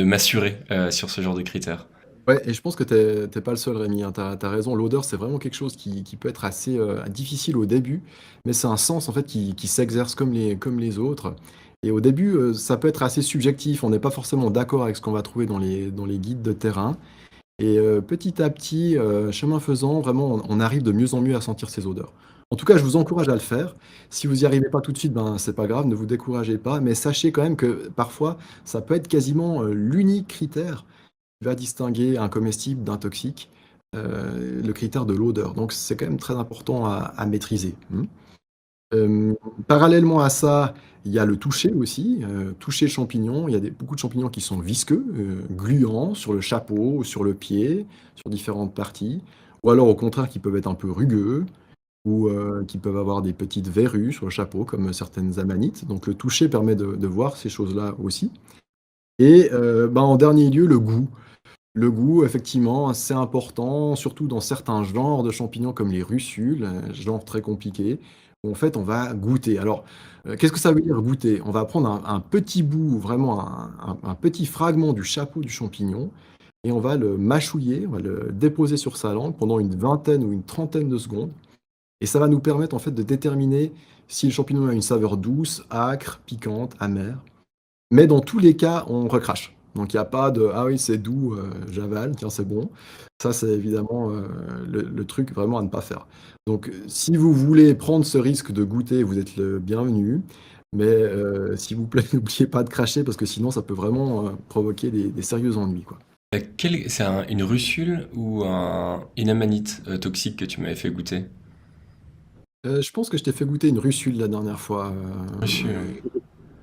m'assurer sur ce genre de critères. ouais et je pense que tu es pas le seul Rémi, hein, tu as raison, l'odeur, c'est vraiment quelque chose qui peut être assez, difficile au début, mais c'est un sens en fait qui s'exerce comme les autres et au début, ça peut être assez subjectif. On n'est pas forcément d'accord avec ce qu'on va trouver dans les guides de terrain et petit à petit, chemin faisant, vraiment on arrive de mieux en mieux à sentir ces odeurs. En tout cas, je vous encourage à le faire. Si vous y arrivez pas tout de suite, ben, c'est pas grave, ne vous découragez pas, mais sachez quand même que parfois, ça peut être quasiment, l'unique critère va distinguer un comestible d'un toxique, le critère de l'odeur. Donc c'est quand même très important à maîtriser. Mmh. Hem, Parallèlement à ça, il y a le toucher aussi, toucher le champignon. Il y a beaucoup de champignons qui sont visqueux, gluants sur le chapeau, sur le pied, sur différentes parties, ou alors au contraire qui peuvent être un peu rugueux ou qui peuvent avoir des petites verrues sur le chapeau comme certaines amanites. Donc le toucher permet de voir ces choses-là aussi et ben, en dernier lieu, le goût. Le goût, effectivement, c'est important, surtout dans certains genres de champignons comme les russules, genre très compliqué, où en fait on va goûter. Alors, qu'est-ce que ça veut dire goûter? On va prendre un petit bout, vraiment un petit fragment du chapeau du champignon et on va le mâchouiller, on va le déposer sur sa langue pendant une vingtaine ou une trentaine de secondes et ça va nous permettre en fait de déterminer si le champignon a une saveur douce, âcre, piquante, amère. Mais dans tous les cas, on recrache. Donc il y a pas de: «Ah oui, c'est doux, j'avale, tiens, c'est bon». Ça, c'est évidemment, le truc vraiment à ne pas faire. Donc, si vous voulez prendre ce risque de goûter, vous êtes le bienvenu, mais s'il vous plaît, n'oubliez pas de cracher parce que sinon ça peut vraiment, provoquer des sérieux ennuis, quoi. C'est une russule ou une amanite toxique que tu m'avais fait goûter? Je pense que je t'ai fait goûter une russule la dernière fois, Russule.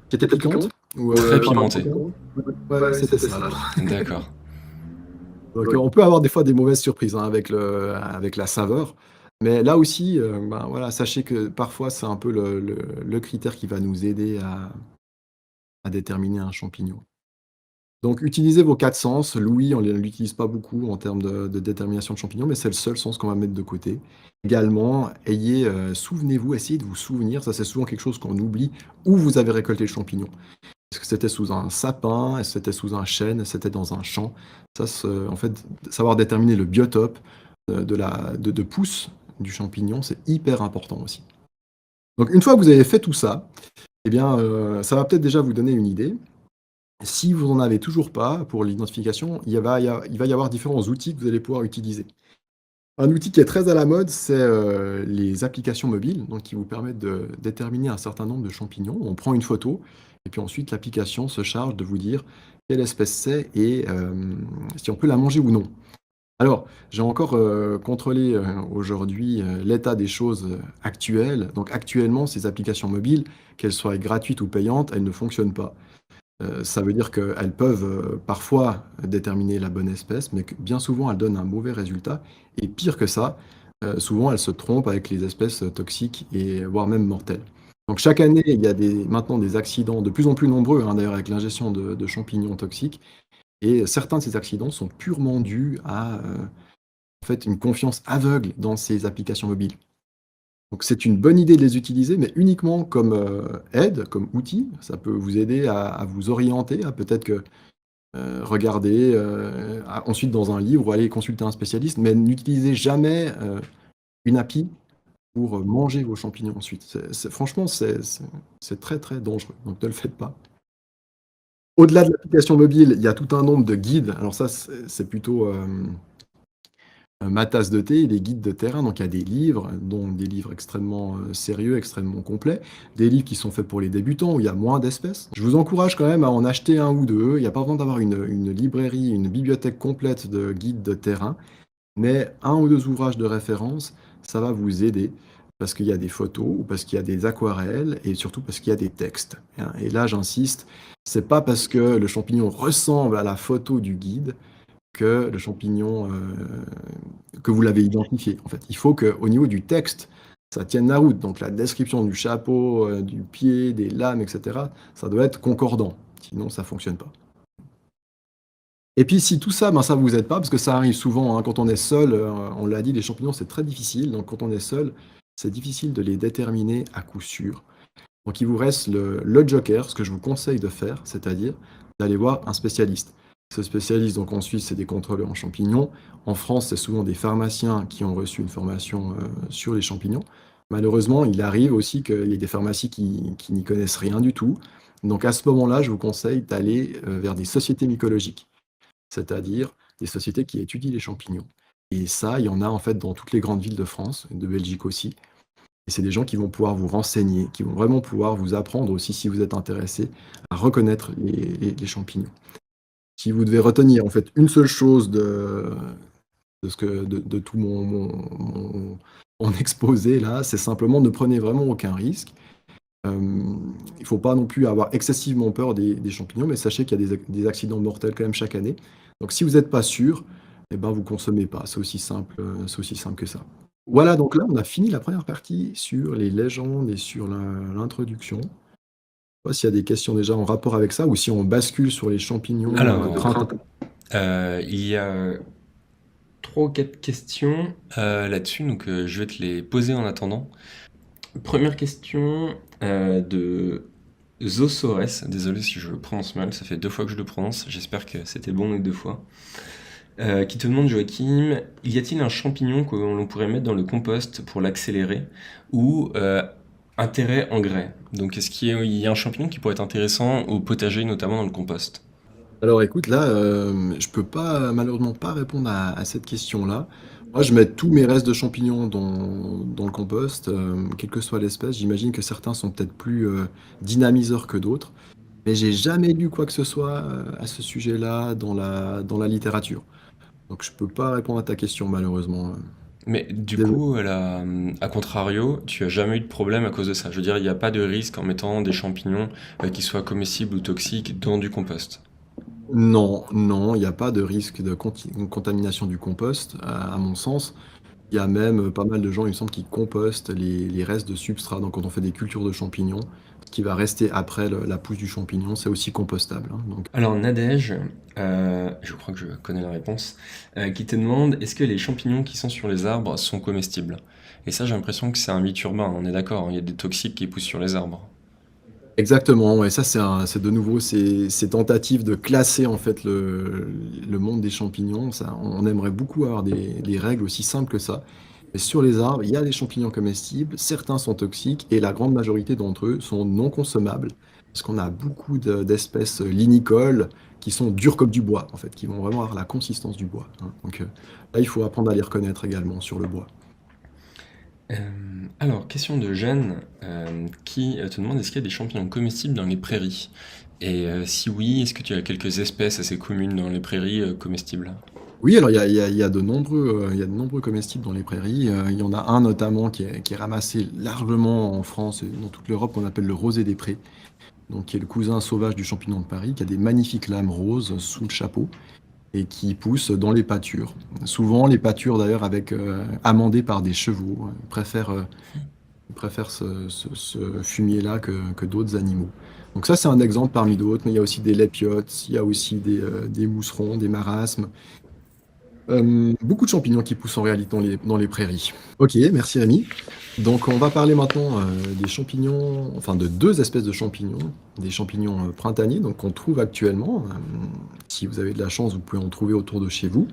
qui était piquante ou, Très pas pimentée. piquante? Ouais, c'était ça alors. D'accord. Donc, on peut avoir des fois des mauvaises surprises, hein, avec la saveur. Mais là aussi, ben, voilà, sachez que parfois c'est un peu le critère qui va nous aider à déterminer un champignon. Donc utilisez vos 4 sens. L'ouïe, on ne l'utilise pas beaucoup en termes de détermination de champignons, mais c'est le seul sens qu'on va mettre de côté. Également, souvenez-vous, essayez de vous souvenir, ça c'est souvent quelque chose qu'on oublie, où vous avez récolté le champignon. Est-ce que c'était sous un sapin? Est-ce que c'était sous un chêne? Est-ce que c'était dans un champ? Ça, en fait, savoir déterminer le biotope de pousse du champignon, c'est hyper important aussi. Donc une fois que vous avez fait tout ça, eh bien, ça va peut-être déjà vous donner une idée. Si vous en avez toujours pas pour l'identification, il va y avoir différents outils que vous allez pouvoir utiliser. Un outil qui est très à la mode, c'est, les applications mobiles, donc qui vous permettent de déterminer un certain nombre de champignons. On prend une photo et puis ensuite l'application se charge de vous dire quelle espèce c'est et si on peut la manger ou non. Alors, j'ai encore, contrôlé, aujourd'hui, l'état des choses, actuelles. Donc actuellement, ces applications mobiles, qu'elles soient gratuites ou payantes, elles ne fonctionnent pas. Ça veut dire qu'elles peuvent, parfois déterminer la bonne espèce, mais que bien souvent elles donnent un mauvais résultat et pire que ça, souvent elles se trompent avec les espèces, toxiques et voire même mortelles. Donc chaque année, il y a maintenant des accidents de plus en plus nombreux, hein, d'ailleurs avec l'ingestion de champignons toxiques et certains de ces accidents sont purement dus à, en fait, une confiance aveugle dans ces applications mobiles. Donc c'est une bonne idée de les utiliser, mais uniquement comme, aide, comme outil. Ça peut vous aider à vous orienter, à peut-être que, regarder, ensuite dans un livre ou aller consulter un spécialiste, mais n'utilisez jamais, une appli pour, manger vos champignons ensuite. C'est franchement, c'est très, très dangereux, donc ne le faites pas. Au-delà de l'application mobile, il y a tout un nombre de guides. Alors ça, c'est plutôt, ma tasse de thé, les guides de terrain. Donc il y a des livres, dont des livres extrêmement, sérieux, extrêmement complets, des livres qui sont faits pour les débutants, où il y a moins d'espèces. Je vous encourage quand même à en acheter un ou 2. Il n'y a pas besoin d'avoir une librairie, une bibliothèque complète de guides de terrain, mais un ou 2 ouvrages de référence, ça va vous aider parce qu'il y a des photos ou parce qu'il y a des aquarelles et surtout parce qu'il y a des textes, hein. Et là, j'insiste, c'est pas parce que le champignon ressemble à la photo du guide que le champignon, que vous l'avez identifié, en fait. Il faut qu'au niveau du texte, ça tienne la route. Donc la description du chapeau, du pied, des lames, et cetera, ça doit être concordant. Sinon, ça fonctionne pas. Et puis si tout ça, ben, ça vous aide pas, parce que ça arrive souvent, hein, quand on est seul, on l'a dit, les champignons, c'est très difficile. Donc quand on est seul, c'est difficile de les déterminer à coup sûr. Donc il vous reste le joker, ce que je vous conseille de faire, c'est-à-dire d'aller voir un spécialiste. Ce spécialiste, donc en Suisse, c'est des contrôleurs en champignons. En France, c'est souvent des pharmaciens qui ont reçu une formation sur les champignons. Malheureusement, il arrive aussi qu'il y ait des pharmacies qui n'y connaissent rien du tout. Donc à ce moment-là, je vous conseille d'aller vers des sociétés mycologiques, c'est-à-dire des sociétés qui étudient les champignons. Et ça, il y en a en fait dans toutes les grandes villes de France, de Belgique aussi. Et c'est des gens qui vont pouvoir vous renseigner, qui vont vraiment pouvoir vous apprendre aussi, si vous êtes intéressé, à reconnaître les champignons. Si vous devez retenir en fait une seule chose de tout mon exposé là, c'est simplement ne prenez vraiment aucun risque. Il ne faut pas non plus avoir excessivement peur des champignons, mais sachez qu'il y a des accidents mortels quand même chaque année. Donc si vous n'êtes pas sûr, eh ben, vous ne consommez pas. C'est aussi simple que ça. Voilà, donc là, on a fini la première partie sur les légendes et sur l'introduction. Je sais pas s'il y a des questions déjà en rapport avec ça ou si on bascule sur les champignons Alors, de printemps. il y a 3 ou 4 questions là-dessus, donc je vais te les poser en attendant. Première question de Zosores, désolé si je le prononce mal, ça fait 2 fois que je le prononce, j'espère que c'était bon les 2 fois. Qui te demande, Joachim, y a-t-il un champignon que l'on pourrait mettre dans le compost pour l'accélérer ou intérêt engrais? Donc est-ce qu'il y a un champignon qui pourrait être intéressant au potager, notamment dans le compost? Alors écoute, là, je peux pas malheureusement pas répondre à cette question-là. Moi, je mets tous mes restes de champignons dans le compost, quelle que soit l'espèce. J'imagine que certains sont peut-être plus, dynamiseurs que d'autres, mais j'ai jamais lu quoi que ce soit, à ce sujet-là dans la littérature. Donc je peux pas répondre à ta question malheureusement, Mais du désolé. coup, à contrario, tu as jamais eu de problème à cause de ça. Je veux dire, il n'y a pas de risque en mettant des champignons qui soient comestibles ou toxiques dans du compost. Non, non, il n'y a pas de risque de contamination du compost, à mon sens. Il y a même pas mal de gens, il me semble, qui compostent les restes de substrat. Donc, quand on fait des cultures de champignons, ce qui va rester après la pousse du champignon, c'est aussi compostable, hein. Donc, Alors, Nadège, je crois que je connais la réponse, qui te demande est-ce que les champignons qui sont sur les arbres sont comestibles? Et ça, j'ai l'impression que c'est un mythe urbain, on est d'accord, hein, il y a des toxiques qui poussent sur les arbres. exactement, ouais, ça, c'est de nouveau ces tentatives de classer en fait le monde des champignons. Ça, on aimerait beaucoup avoir des règles aussi simples que ça. Et sur les arbres, il y a des champignons comestibles, certains sont toxiques et la grande majorité d'entre eux sont non consommables. Parce qu'on a beaucoup d'espèces linicoles qui sont dures comme du bois, en fait, qui vont vraiment avoir la consistance du bois, hein. Donc là, il faut apprendre à les reconnaître également sur le bois. Alors, question de Jeanne qui te demande est-ce qu'il y a des champignons comestibles dans les prairies? Et si oui, est-ce que tu as quelques espèces assez communes dans les prairies comestibles? Oui, alors il y a de nombreux comestibles dans les prairies. Il y en a un notamment qui est ramassé largement en France et dans toute l'Europe qu'on appelle le rosé des prés, donc qui est le cousin sauvage du champignon de Paris, qui a des magnifiques lames roses sous le chapeau et qui pousse dans les pâtures. Souvent les pâtures d'ailleurs avec amendées par des chevaux. Ils préfèrent ce fumier-là que d'autres animaux. Donc ça c'est un exemple parmi d'autres, mais il y a aussi des lépiotes, il y a aussi des mousserons, des marasmes. Beaucoup de champignons qui poussent en réalité dans les prairies. OK, merci Rémi. Donc on va parler maintenant, des champignons, enfin de 2 espèces de champignons. Des champignons, printaniers, donc qu'on trouve actuellement, si vous avez de la chance, vous pouvez en trouver autour de chez vous.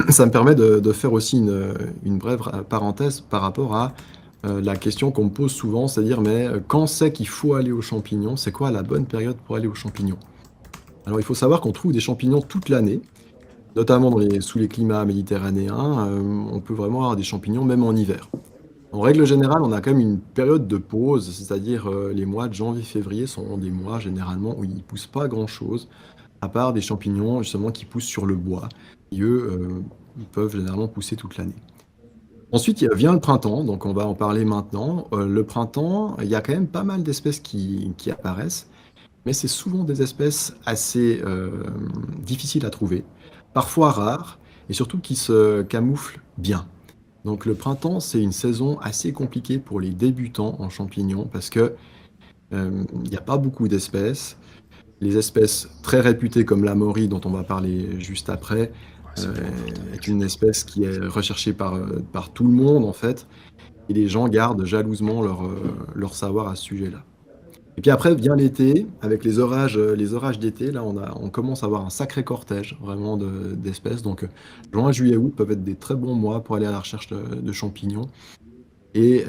Ça me permet de faire aussi une brève parenthèse par rapport à, la question qu'on me pose souvent, c'est-à-dire: «Mais, quand c'est qu'il faut aller aux champignons? C'est quoi la bonne période pour aller aux champignons?» Alors il faut savoir qu'on trouve des champignons toute l'année, notamment sous les climats méditerranéens, on peut vraiment avoir des champignons même en hiver. En règle générale, on a quand même une période de pause, c'est-à-dire, les mois de janvier-février sont des mois généralement où il ne pousse pas grand-chose, à part des champignons justement qui poussent sur le bois, qui eux, ils peuvent généralement pousser toute l'année. Ensuite, il vient le printemps, donc on va en parler maintenant. Le printemps, il y a quand même pas mal d'espèces qui apparaissent, mais c'est souvent des espèces assez, difficiles à trouver, parfois rares et surtout qui se camouflent bien. Donc le printemps, c'est une saison assez compliquée pour les débutants en champignons parce que, il y a pas beaucoup d'espèces. Les espèces très réputées comme la Maury, dont on va parler juste après, Ouais, heu, c'est vraiment très, très est une réputé. espèce qui est recherchée par tout le monde en fait et les gens gardent jalousement leur savoir à ce sujet-là. Et puis après vient l'été, avec les orages d'été, là on commence à avoir un sacré cortège vraiment d'espèces donc juin, juillet, août peuvent être des très bons mois pour aller à la recherche de champignons et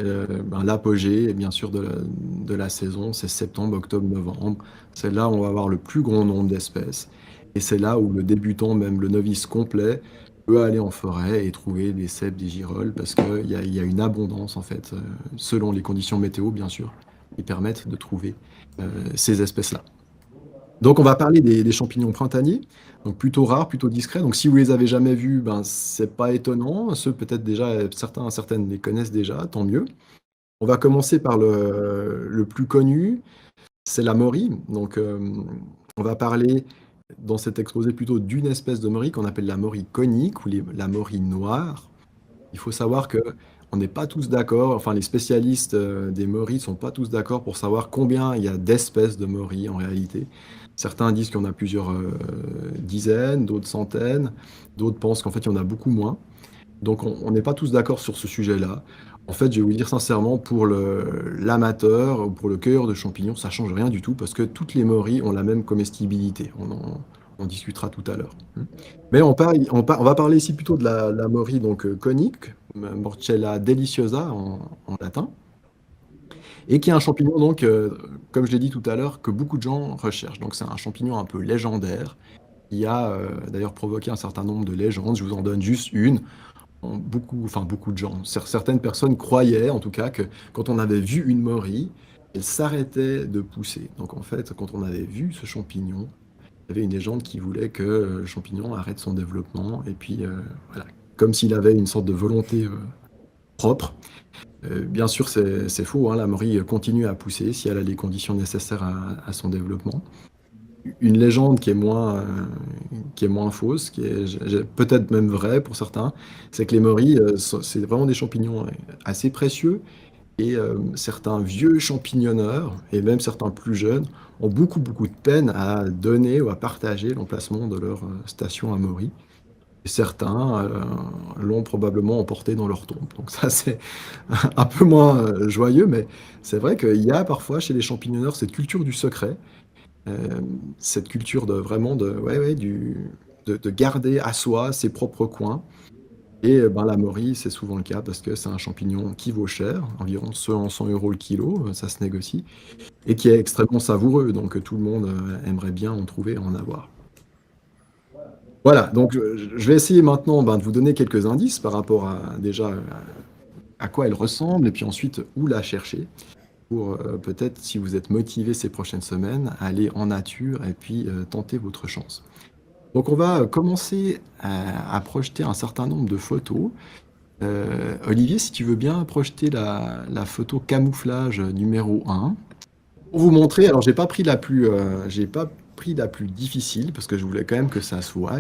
ben, l'apogée bien sûr de la saison, c'est septembre, octobre, novembre. C'est là où on va avoir le plus grand nombre d'espèces et c'est là où le débutant, même le novice complet, peut aller en forêt et trouver des cèpes, des girolles parce qu'il y a une abondance en fait, selon les conditions météo bien sûr, qui permettent de trouver, ces espèces-là. Donc on va parler des champignons printaniers, donc plutôt rares, plutôt discrets. Donc si vous les avez jamais vus, ben, c'est pas étonnant. Ceux peut-être déjà, certaines les connaissent déjà, tant mieux. On va commencer par le plus connu, c'est la Maury. Donc, on va parler dans cet exposé plutôt d'une espèce de Maury qu'on appelle la Maury conique ou la Maury noire. Il faut savoir qu'on n'est pas tous d'accord, enfin les spécialistes, des moris sont pas tous d'accord pour savoir combien il y a d'espèces de moris en réalité. Certains disent qu'il y en a plusieurs, dizaines, d'autres centaines, d'autres pensent qu'en fait il y en a beaucoup moins. Donc on n'est pas tous d'accord sur ce sujet-là. En fait, je vais vous dire sincèrement, pour l'amateur ou pour le cueilleur de champignons, ça change rien du tout parce que toutes les morilles ont la même comestibilité. On discutera tout à l'heure. Mais on va parler ici plutôt de la morille donc conique, Morchella deliciosa en latin, et qui est un champignon donc, comme je l'ai dit tout à l'heure, que beaucoup de gens recherchent. Donc c'est un champignon un peu légendaire qui a d'ailleurs provoqué un certain nombre de légendes. Je vous en donne juste une. Beaucoup de gens, certaines personnes croyaient en tout cas que quand on avait vu une morille, elle s'arrêtait de pousser. Donc en fait, quand on avait vu ce champignon, il y avait une légende qui voulait que le champignon arrête son développement et puis, voilà, comme s'il avait une sorte de volonté, propre. Bien sûr, c'est faux, hein, la morille continue à pousser si elle a les conditions nécessaires à son développement. Une légende qui est moins fausse, qui est peut-être même vraie pour certains, c'est que les morilles, c'est vraiment des champignons, assez précieux et certains vieux champignonneurs et même certains plus jeunes ont beaucoup, beaucoup de peine à donner ou à partager l'emplacement de leur, station à Maury et certains, l'ont probablement emporté dans leur tombe. Donc ça, c'est un peu moins, joyeux, mais c'est vrai qu'il y a parfois chez les champignonneurs cette culture du secret. Cette culture de vraiment de ouais, ouais, de garder à soi ses propres coins et ben, la Maury, c'est souvent le cas parce que c'est un champignon qui vaut cher, environ 100 € le kilo, ça se négocie et qui est extrêmement savoureux, donc tout le monde, aimerait bien en trouver, en avoir. Voilà, donc je vais essayer maintenant, ben, de vous donner quelques indices par rapport à déjà, à quoi elle ressemble et puis ensuite où la chercher pour, peut-être si vous êtes motivé ces prochaines semaines, aller en nature et puis, tenter votre chance. Donc on va, commencer à projeter un certain nombre de photos. Olivier, si tu veux bien projeter la photo camouflage, numéro 1. Pour vous montrer, alors j'ai pas pris la plus difficile parce que je voulais quand même que ça se voie,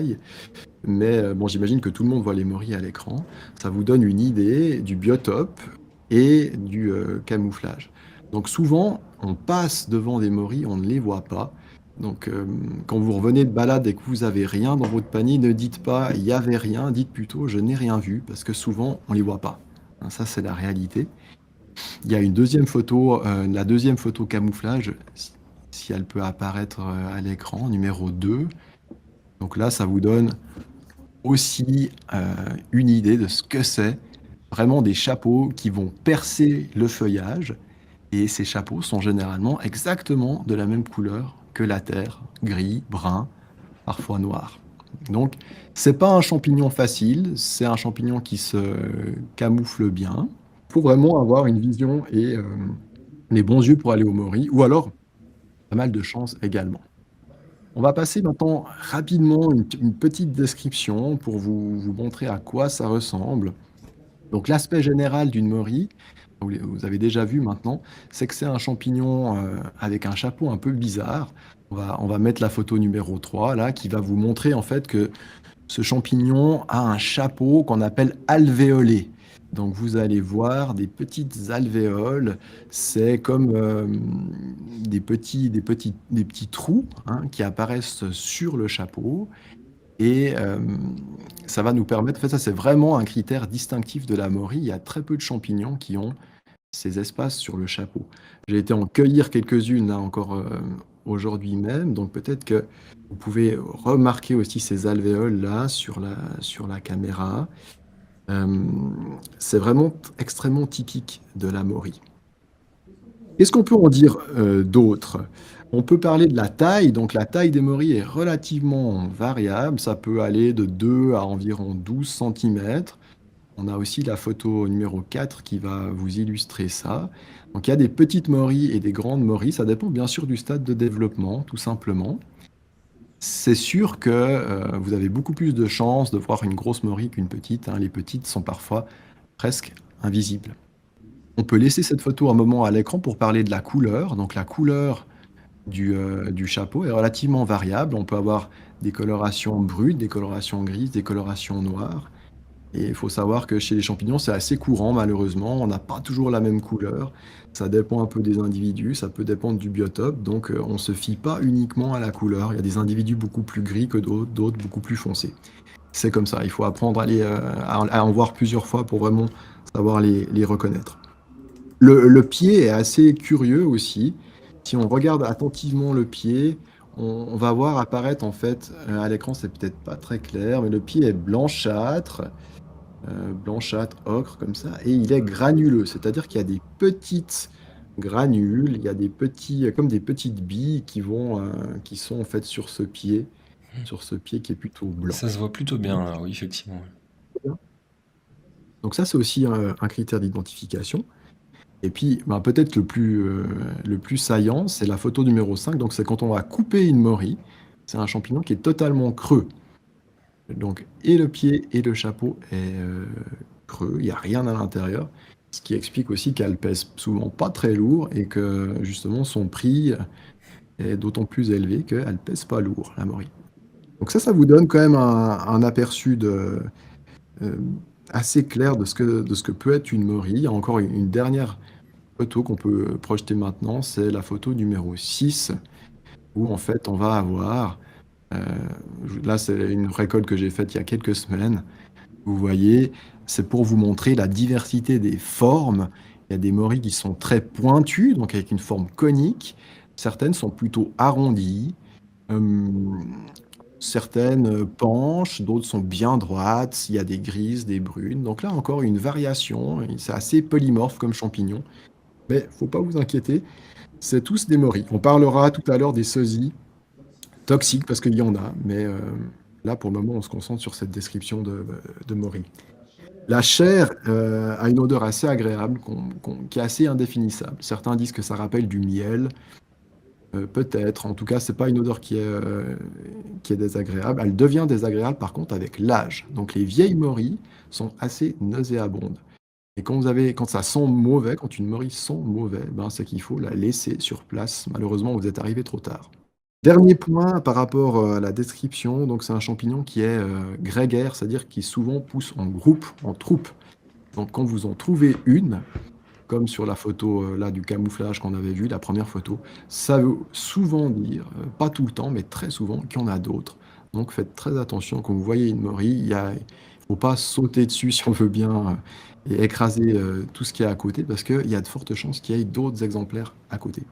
mais bon, j'imagine que tout le monde voit les morilles à l'écran. Ça vous donne une idée du biotope et du, camouflage. Donc souvent, on passe devant des morilles, on ne les voit pas Donc, quand vous revenez de balade et que vous avez rien dans votre panier, ne dites pas: «Il y avait rien», dites plutôt: «Je n'ai rien vu», parce que souvent on les voit pas. Hein, ça, c'est la réalité. Il y a une deuxième photo, la deuxième photo camouflage, si elle peut apparaître, à l'écran, numéro 2. Donc là, ça vous donne aussi, une idée de ce que c'est. Vraiment des chapeaux qui vont percer le feuillage, et ces chapeaux sont généralement exactement de la même couleur que la terre, gris, brun, parfois noir. Donc, c'est pas un champignon facile, c'est un champignon qui se camoufle bien. Il faut vraiment avoir une vision et les bons yeux pour aller au Mori, ou alors pas mal de chance également. On va passer maintenant rapidement une petite description pour vous montrer à quoi ça ressemble. Donc l'aspect général d'une Mori, vous avez déjà vu maintenant, c'est que c'est un champignon avec un chapeau un peu bizarre. On va mettre la photo numéro 3 là, qui va vous montrer en fait que ce champignon a un chapeau qu'on appelle alvéolé. Donc vous allez voir des petites alvéoles, c'est comme des petits trous, hein, qui apparaissent sur le chapeau. Et ça va nous permettre, en fait, ça c'est vraiment un critère distinctif de la Maurie. Il y a très peu de champignons qui ont ces espaces sur le chapeau. J'ai été en cueillir quelques-unes là encore aujourd'hui même, donc peut-être que vous pouvez remarquer aussi ces alvéoles là sur la caméra. Euh, c'est vraiment extrêmement typique de la Maurie. Qu'est-ce qu'on peut en dire d'autre? On peut parler de la taille. Donc la taille des morilles est relativement variable. Ça peut aller de 2 à environ 12 centimètres. On a aussi la photo numéro 4 qui va vous illustrer ça. Donc il y a des petites morilles et des grandes morilles. Ça dépend bien sûr du stade de développement, tout simplement. C'est sûr que vous avez beaucoup plus de chances de voir une grosse morille qu'une petite, hein. Les petites sont parfois presque invisibles. On peut laisser cette photo un moment à l'écran pour parler de la couleur. Donc la couleur du chapeau est relativement variable. On peut avoir des colorations brutes, des colorations grises, des colorations noires. Et il faut savoir que chez les champignons, c'est assez courant malheureusement. On n'a pas toujours la même couleur. Ça dépend un peu des individus, ça peut dépendre du biotope. Donc on ne se fie pas uniquement à la couleur. Il y a des individus beaucoup plus gris que d'autres beaucoup plus foncés. C'est comme ça. Il faut apprendre à en voir plusieurs fois pour vraiment savoir les reconnaître. Le pied est assez curieux aussi. Si on regarde attentivement le pied, on va voir apparaître en fait, à l'écran, c'est peut-être pas très clair, mais le pied est blanchâtre, ocre comme ça, et il est granuleux. C'est-à-dire qu'il y a des petites granules, il y a comme des petites billes qui sont en fait sur ce pied qui est plutôt blanc. Ça se voit plutôt bien là, oui, effectivement. Donc ça, c'est aussi un critère d'identification. Et puis, ben, peut-être le plus saillant, c'est la photo numéro 5. Donc, c'est quand on va couper une morie. C'est un champignon qui est totalement creux. Donc, et le pied et le chapeau est creux. Il n'y a rien à l'intérieur. Ce qui explique aussi qu'elle pèse souvent pas très lourd et que, justement, son prix est d'autant plus élevé qu'elle ne pèse pas lourd, la morie. Donc ça vous donne quand même un aperçu euh, assez clair de ce que peut être une morie. Il y a encore une dernière photo qu'on peut projeter maintenant, c'est la photo numéro 6, où en fait on va avoir, euh, là c'est une récolte que j'ai faite il y a quelques semaines, vous voyez, c'est pour vous montrer la diversité des formes. Il y a des morilles qui sont très pointues, donc avec une forme conique, certaines sont plutôt arrondies, euh, certaines penchent, d'autres sont bien droites, il y a des grises, des brunes, donc là encore une variation, et c'est assez polymorphe comme champignon. Mais faut pas vous inquiéter, c'est tous des morilles. On parlera tout à l'heure des sosies toxiques parce qu'il y en a, mais là pour le moment on se concentre sur cette description de morilles. La chair a une odeur assez agréable qui est assez indéfinissable. Certains disent que ça rappelle du miel, peut-être. En tout cas, c'est pas une odeur qui est désagréable. Elle devient désagréable par contre avec l'âge. Donc les vieilles morilles sont assez nauséabondes. Et quand ça sent mauvais, quand une morille sent mauvais, ben c'est qu'il faut la laisser sur place. Malheureusement, vous êtes arrivé trop tard. Dernier point par rapport à la description, donc c'est un champignon qui est grégaire, c'est-à-dire qui souvent pousse en groupe, en troupe. Donc quand vous en trouvez une, comme sur la photo là du camouflage qu'on avait vu, la première photo, ça veut souvent dire, pas tout le temps, mais très souvent, qu'il y en a d'autres. Donc faites très attention quand vous voyez une morille, il faut pas sauter dessus si on veut bien et écraser tout ce qu'il y a à côté, parce qu'il y a de fortes chances qu'il y ait d'autres exemplaires à côté.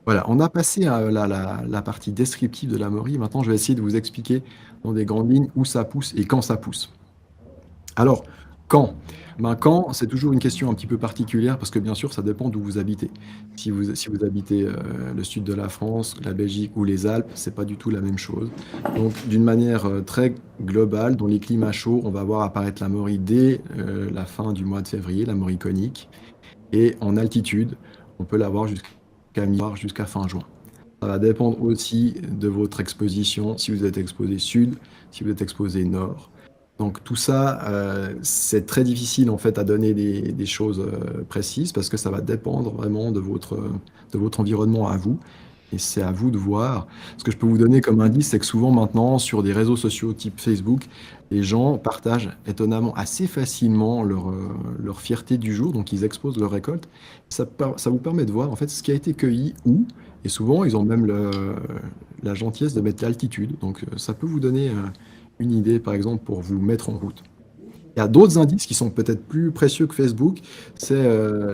Voilà, on a passé à la partie descriptive de la morille. Maintenant, je vais essayer de vous expliquer dans des grandes lignes où ça pousse et quand ça pousse. Alors, quand? Ben, quand, c'est toujours une question un petit peu particulière parce que bien sûr, ça dépend d'où vous habitez. Si vous habitez le sud de la France, la Belgique ou les Alpes, c'est pas du tout la même chose. Donc, d'une manière très globale, dans les climats chauds, on va voir apparaître la morille dès la fin du mois de février, la morille conique. Et en altitude, on peut l'avoir jusqu'à mi-mars, jusqu'à fin juin. Ça va dépendre aussi de votre exposition, si vous êtes exposé sud, si vous êtes exposé nord. Donc tout ça, c'est très difficile en fait à donner des choses précises parce que ça va dépendre vraiment de votre environnement à vous. Et c'est à vous de voir. Ce que je peux vous donner comme indice, c'est que souvent maintenant, sur des réseaux sociaux type Facebook, les gens partagent étonnamment assez facilement leur fierté du jour, donc ils exposent leur récolte. Ça vous permet de voir en fait ce qui a été cueilli où, et souvent ils ont même la gentillesse de mettre l'altitude. Donc ça peut vous donner une idée, par exemple, pour vous mettre en route. Il y a d'autres indices qui sont peut-être plus précieux que Facebook, c'est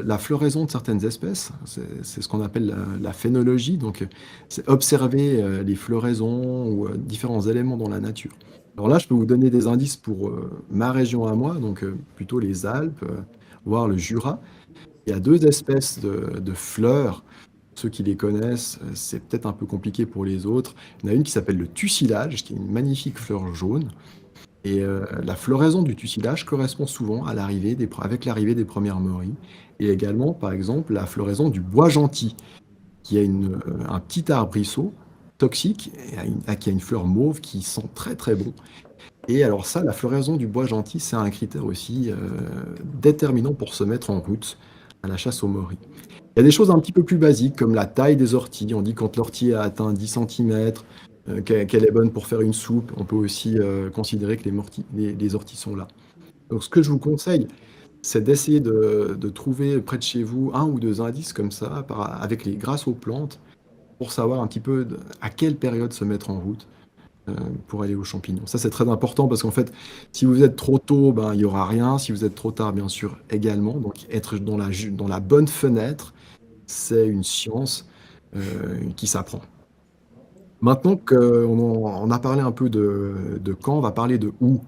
la floraison de certaines espèces. C'est ce qu'on appelle la phénologie, donc c'est observer les floraisons ou différents éléments dans la nature. Alors là, je peux vous donner des indices pour ma région à moi, donc plutôt les Alpes, voire le Jura. Il y a deux espèces de fleurs. Ceux qui les connaissent, c'est peut-être un peu compliqué pour les autres. Il y en a une qui s'appelle le tussilage, qui est une magnifique fleur jaune. Et la floraison du tussilage correspond souvent avec l'arrivée des premières morilles. Et également, par exemple, la floraison du bois gentil, qui a un petit arbrisseau toxique et qui a une fleur mauve qui sent très très bon. Et alors ça, la floraison du bois gentil, c'est un critère aussi déterminant pour se mettre en route à la chasse aux morilles. Il y a des choses un petit peu plus basiques, comme la taille des orties. On dit quand l'ortie a atteint 10 centimètres, qu'elle est bonne pour faire une soupe. On peut aussi considérer que les orties sont là. Donc ce que je vous conseille, c'est d'essayer de trouver près de chez vous un ou deux indices comme ça, grâce aux plantes, pour savoir un petit peu à quelle période se mettre en route pour aller aux champignons. Ça, c'est très important parce qu'en fait, si vous êtes trop tôt, ben, il n'y aura rien. Si vous êtes trop tard, bien sûr, également. Donc être dans la bonne fenêtre, c'est une science qui s'apprend. Maintenant qu'on a parlé un peu de quand, on va parler de où.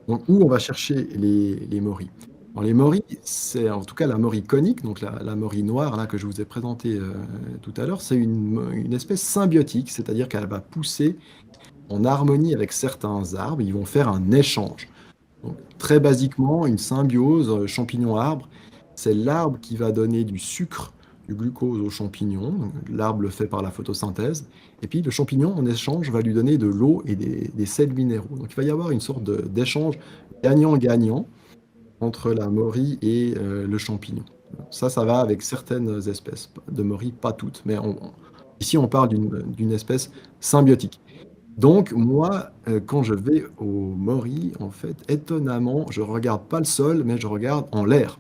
Donc où on va chercher les morilles. Alors, les morilles, c'est en tout cas la morille conique, donc la morille noire là, que je vous ai présentée tout à l'heure, c'est une espèce symbiotique, c'est-à-dire qu'elle va pousser en harmonie avec certains arbres, ils vont faire un échange. Donc, très basiquement, une symbiose champignon-arbre, c'est l'arbre qui va donner du sucre, du glucose au champignon. Donc, l'arbre le fait par la photosynthèse. Et puis le champignon, en échange, va lui donner de l'eau et des sels minéraux. Donc il va y avoir une sorte d'échange gagnant-gagnant entre la morille et le champignon. Ça va avec certaines espèces de morilles, pas toutes. Mais ici, on parle d'une espèce symbiotique. Donc, moi, quand je vais aux morilles, en fait, étonnamment, je regarde pas le sol, mais je regarde en l'air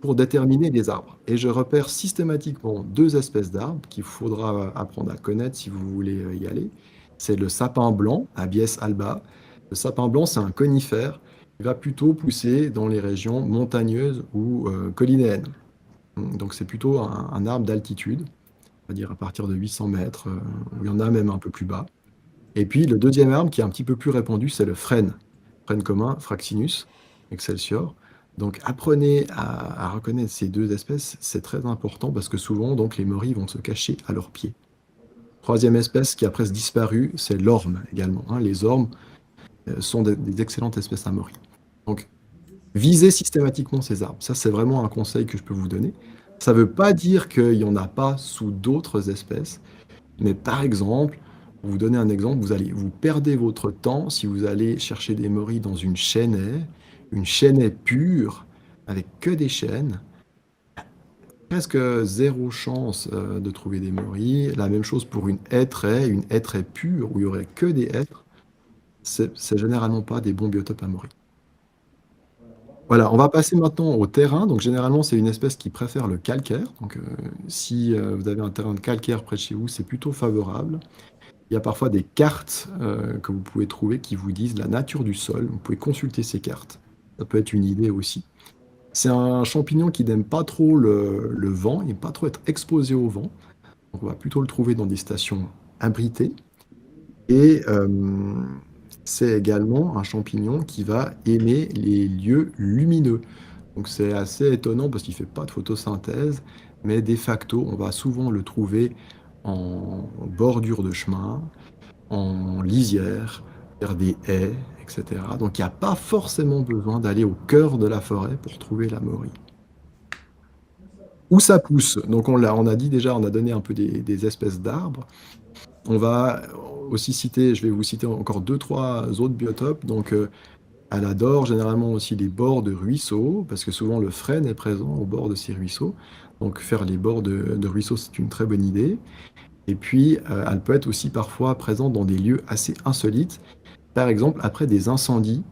pour déterminer les arbres. Et je repère systématiquement deux espèces d'arbres qu'il faudra apprendre à connaître si vous voulez y aller. C'est le sapin blanc, Abies alba. Le sapin blanc, c'est un conifère qui va plutôt pousser dans les régions montagneuses ou collinéennes. Donc, c'est plutôt un arbre d'altitude, on va dire à partir de 800 mètres, il y en a même un peu plus bas. Et puis le deuxième arbre qui est un petit peu plus répandu, c'est le frêne. Frêne commun, Fraxinus excelsior. Donc apprenez à reconnaître ces deux espèces, c'est très important parce que souvent donc, les morilles vont se cacher à leurs pieds. Troisième espèce qui a presque disparu, c'est l'orme également. Les ormes sont des excellentes espèces à morilles. Donc visez systématiquement ces arbres. Ça, c'est vraiment un conseil que je peux vous donner. Ça ne veut pas dire qu'il n'y en a pas sous d'autres espèces, mais par exemple, pour vous donner un exemple, vous perdez votre temps si vous allez chercher des morilles dans une chênaie pure, avec que des chênes, presque zéro chance de trouver des morilles. La même chose pour une hêtraie pure, où il y aurait que des hêtres. C'est généralement pas des bons biotopes à morilles. Voilà, on va passer maintenant au terrain. Donc généralement, c'est une espèce qui préfère le calcaire. Donc si vous avez un terrain de calcaire près de chez vous, c'est plutôt favorable. Il y a parfois des cartes que vous pouvez trouver qui vous disent la nature du sol. Vous pouvez consulter ces cartes. Ça peut être une idée aussi. C'est un champignon qui n'aime pas trop le vent, il n'aime pas trop être exposé au vent. Donc on va plutôt le trouver dans des stations abritées. Et c'est également un champignon qui va aimer les lieux lumineux. Donc c'est assez étonnant parce qu'il ne fait pas de photosynthèse, mais de facto, on va souvent le trouver en bordure de chemin, en lisière, vers des haies, etc. Donc il n'y a pas forcément besoin d'aller au cœur de la forêt pour trouver la morille. Où ça pousse? Donc on a dit déjà, on a donné un peu des espèces d'arbres. On va aussi citer, je vais vous citer encore deux, trois autres biotopes. Donc elle adore généralement aussi les bords de ruisseaux, parce que souvent le frêne est présent au bord de ces ruisseaux. Donc faire les bords de ruisseaux, c'est une très bonne idée. Et puis, elle peut être aussi parfois présente dans des lieux assez insolites. Par exemple, après des incendies,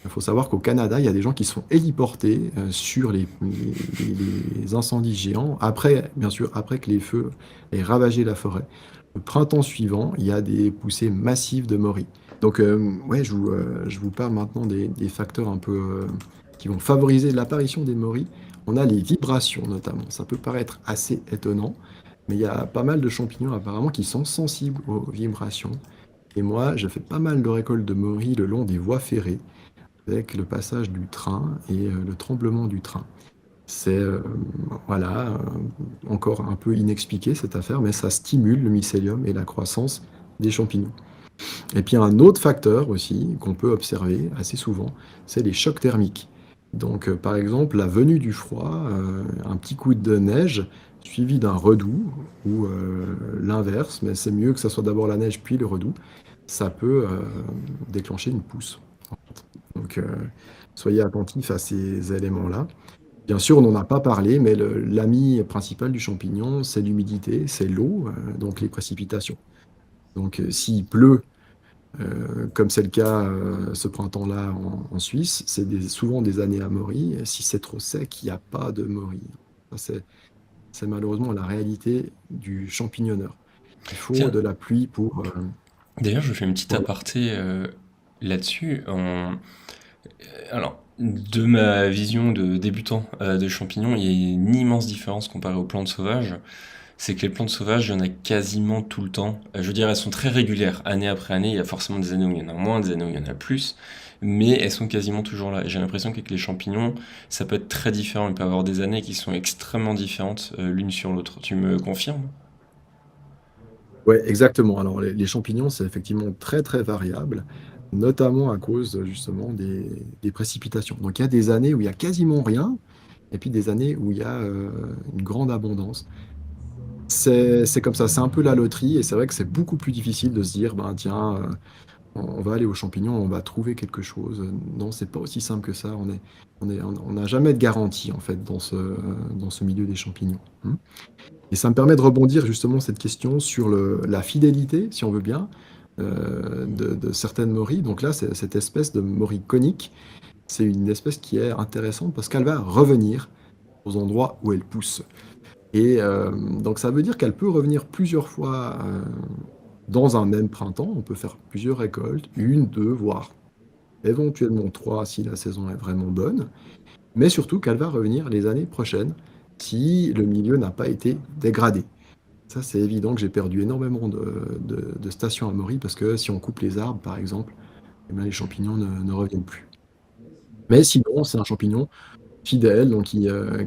il faut savoir qu'au Canada, il y a des gens qui sont héliportés sur les incendies géants. Après, bien sûr, après que les feux aient ravagé la forêt. Le printemps suivant, il y a des poussées massives de morilles. Donc, ouais, je vous parle maintenant des facteurs un peu qui vont favoriser l'apparition des morilles. On a les vibrations notamment. Ça peut paraître assez étonnant, mais il y a pas mal de champignons apparemment qui sont sensibles aux vibrations. Et moi, je fais pas mal de récoltes de morilles le long des voies ferrées avec le passage du train et le tremblement du train. C'est voilà, encore un peu inexpliqué cette affaire, mais ça stimule le mycélium et la croissance des champignons. Et puis un autre facteur aussi qu'on peut observer assez souvent, c'est les chocs thermiques. Donc par exemple, la venue du froid, un petit coup de neige suivi d'un redoux, ou l'inverse, mais c'est mieux que ça soit d'abord la neige puis le redoux, ça peut déclencher une pousse. Donc, soyez attentifs à ces éléments-là. Bien sûr, on n'en a pas parlé, mais l'ami principal du champignon, c'est l'humidité, c'est l'eau, donc les précipitations. Donc, s'il pleut, comme c'est le cas ce printemps-là en Suisse, c'est souvent des années à morilles. Si c'est trop sec, il n'y a pas de morilles. Ça, c'est malheureusement la réalité du champignonneur. Il faut Tiens, de la pluie pour... d'ailleurs, je fais une petite pour- aparté là-dessus. Alors, de ma vision de débutant de champignons, il y a une immense différence comparée aux plantes sauvages. C'est que les plantes sauvages, il y en a quasiment tout le temps. Je veux dire, elles sont très régulières, année après année. Il y a forcément des années où il y en a moins, des années où il y en a plus, mais elles sont quasiment toujours là. Et j'ai l'impression qu'avec les champignons, ça peut être très différent. Il peut y avoir des années qui sont extrêmement différentes l'une sur l'autre. Tu me confirmes? Ouais, exactement. Alors, les champignons, c'est effectivement très, très variable, notamment à cause justement des précipitations. Donc, il y a des années où il y a quasiment rien, et puis des années où il y a une grande abondance. C'est comme ça, c'est un peu la loterie, et c'est vrai que c'est beaucoup plus difficile de se dire, ben tiens, on va aller aux champignons, on va trouver quelque chose. Non, c'est pas aussi simple que ça. On n'a jamais de garantie en fait dans ce milieu des champignons. Et ça me permet de rebondir justement cette question sur la fidélité, si on veut bien, de certaines morilles. Donc là, c'est cette espèce de morille conique, c'est une espèce qui est intéressante parce qu'elle va revenir aux endroits où elle pousse. Et donc ça veut dire qu'elle peut revenir plusieurs fois dans un même printemps. On peut faire plusieurs récoltes, une, deux, voire éventuellement trois si la saison est vraiment bonne. Mais surtout qu'elle va revenir les années prochaines si le milieu n'a pas été dégradé. Ça, c'est évident que j'ai perdu énormément de stations à Maury parce que si on coupe les arbres, par exemple, eh bien, les champignons ne reviennent plus. Mais sinon, c'est un champignon fidèle, donc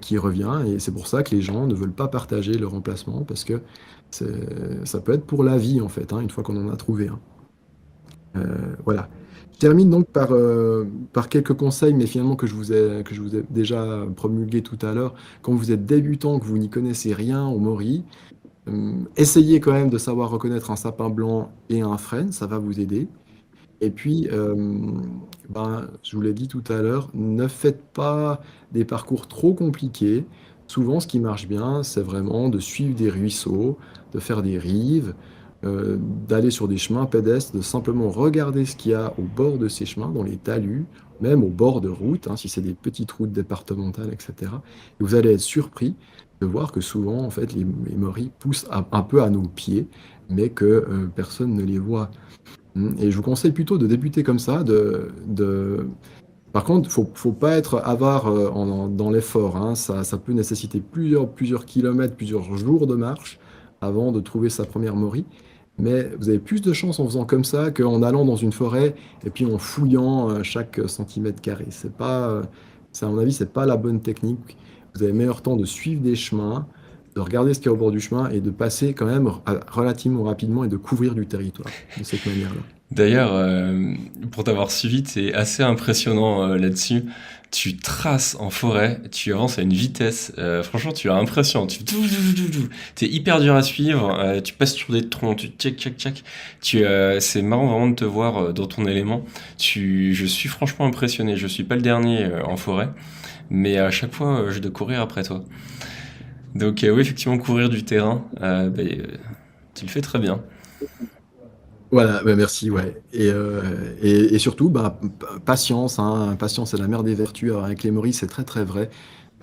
qui revient, et c'est pour ça que les gens ne veulent pas partager le remplacement parce que ça peut être pour la vie, en fait, hein, une fois qu'on en a trouvé un. Voilà. Je termine donc par quelques conseils, mais finalement que je vous ai déjà promulgué tout à l'heure. Quand vous êtes débutant, que vous n'y connaissez rien au Maury, essayez quand même de savoir reconnaître un sapin blanc et un frêne, ça va vous aider. Et puis, ben, je vous l'ai dit tout à l'heure, ne faites pas des parcours trop compliqués. Souvent, ce qui marche bien, c'est vraiment de suivre des ruisseaux, de faire des rives, d'aller sur des chemins pédestres, de simplement regarder ce qu'il y a au bord de ces chemins, dans les talus, même au bord de routes, hein, si c'est des petites routes départementales, etc. Et vous allez être surpris de voir que souvent, en fait, les morilles poussent un peu à nos pieds, mais que personne ne les voit. Et je vous conseille plutôt de débuter comme ça. Par contre, faut pas être avare dans l'effort, hein. Ça peut nécessiter plusieurs kilomètres, plusieurs jours de marche avant de trouver sa première morille. Mais vous avez plus de chance en faisant comme ça qu'en allant dans une forêt et puis en fouillant chaque centimètre carré. À mon avis, c'est pas la bonne technique. Vous avez meilleur temps de suivre des chemins, de regarder ce qu'il y a au bord du chemin et de passer quand même relativement rapidement et de couvrir du territoire de cette manière-là. D'ailleurs, pour t'avoir suivi, c'est assez impressionnant là-dessus. Tu traces en forêt, tu avances à une vitesse. Franchement, tu as l'impression. T'es hyper dur à suivre. Tu passes sur des troncs, tu tchac tchac tchac. C'est marrant vraiment de te voir dans ton élément. Je suis franchement impressionné. Je suis pas le dernier en forêt, mais à chaque fois, je dois courir après toi. Donc oui, effectivement, courir du terrain, tu le fais très bien. Voilà, bah, merci, ouais. Et surtout, bah, patience, hein. Patience est la mère des vertus. Alors avec les morilles, c'est très très vrai.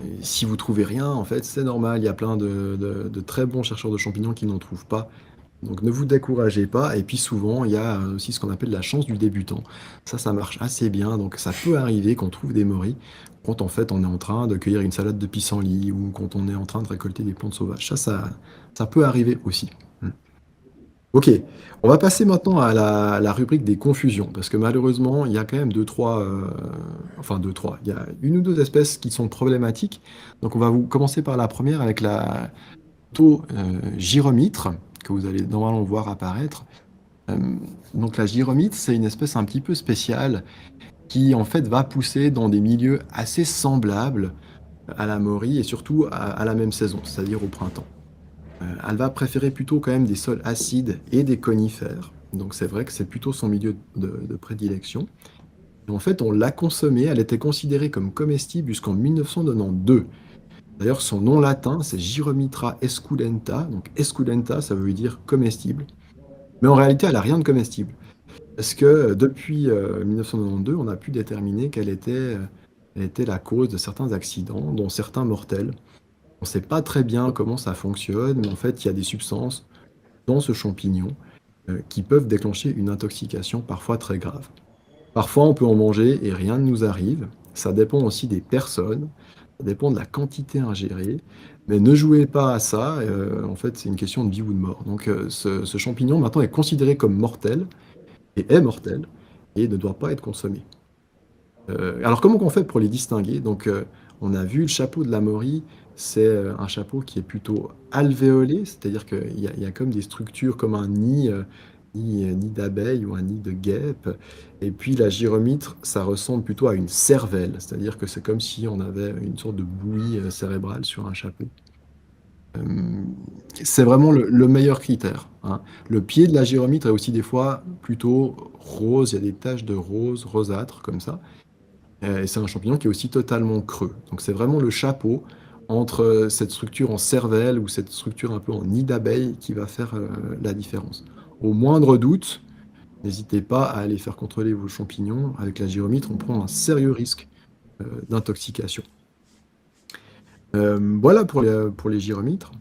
Et si vous trouvez rien, en fait, c'est normal. Il y a plein de très bons chercheurs de champignons qui n'en trouvent pas. Donc ne vous découragez pas. Et puis souvent, il y a aussi ce qu'on appelle la chance du débutant. Ça marche assez bien. Donc ça peut arriver qu'on trouve des morilles quand en fait on est en train de cueillir une salade de pissenlit ou quand on est en train de récolter des plantes sauvages. Ça peut arriver aussi. Mm. Ok, on va passer maintenant à la rubrique des confusions, parce que malheureusement, il y a quand même deux, trois, enfin deux, trois, il y a une ou deux espèces qui sont problématiques. Donc on va vous commencer par la première avec la taux gyromitre, que vous allez normalement voir apparaître. Euh, donc la gyromitre, c'est une espèce un petit peu spéciale qui en fait va pousser dans des milieux assez semblables à la morille et surtout à la même saison, c'est-à-dire au printemps. Elle va préférer plutôt quand même des sols acides et des conifères. Donc c'est vrai que c'est plutôt son milieu de prédilection. Et en fait, on l'a consommée, elle était considérée comme comestible jusqu'en 1992. D'ailleurs, son nom latin, c'est Gyromitra esculenta. Donc esculenta, ça veut dire comestible. Mais en réalité, elle n'a rien de comestible. Parce que depuis 1992, on a pu déterminer elle était la cause de certains accidents, dont certains mortels. On ne sait pas très bien comment ça fonctionne, mais en fait, il y a des substances dans ce champignon qui peuvent déclencher une intoxication parfois très grave. Parfois, on peut en manger et rien ne nous arrive. Ça dépend aussi des personnes, ça dépend de la quantité ingérée. Mais ne jouez pas à ça, en fait, c'est une question de vie ou de mort. Donc, ce champignon, maintenant, est considéré comme mortel, et est mortel, et ne doit pas être consommé. Alors, comment on fait pour les distinguer? Donc, on a vu le chapeau de la morille, c'est un chapeau qui est plutôt alvéolé, c'est-à-dire qu'il y a comme des structures comme un nid, nid d'abeille ou un nid de guêpe. Et puis la gyromitre, ça ressemble plutôt à une cervelle, c'est-à-dire que c'est comme si on avait une sorte de bouillie cérébrale sur un chapeau. Euh, c'est vraiment le meilleur critère, hein. Le pied de la gyromitre est aussi des fois plutôt rose, il y a des taches de rose, rosâtre comme ça. Et c'est un champignon qui est aussi totalement creux. Donc c'est vraiment le chapeau entre cette structure en cervelle ou cette structure un peu en nid d'abeille qui va faire la différence. Au moindre doute, n'hésitez pas à aller faire contrôler vos champignons. Avec la gyromitre, on prend un sérieux risque d'intoxication. Voilà pour les gyromitres.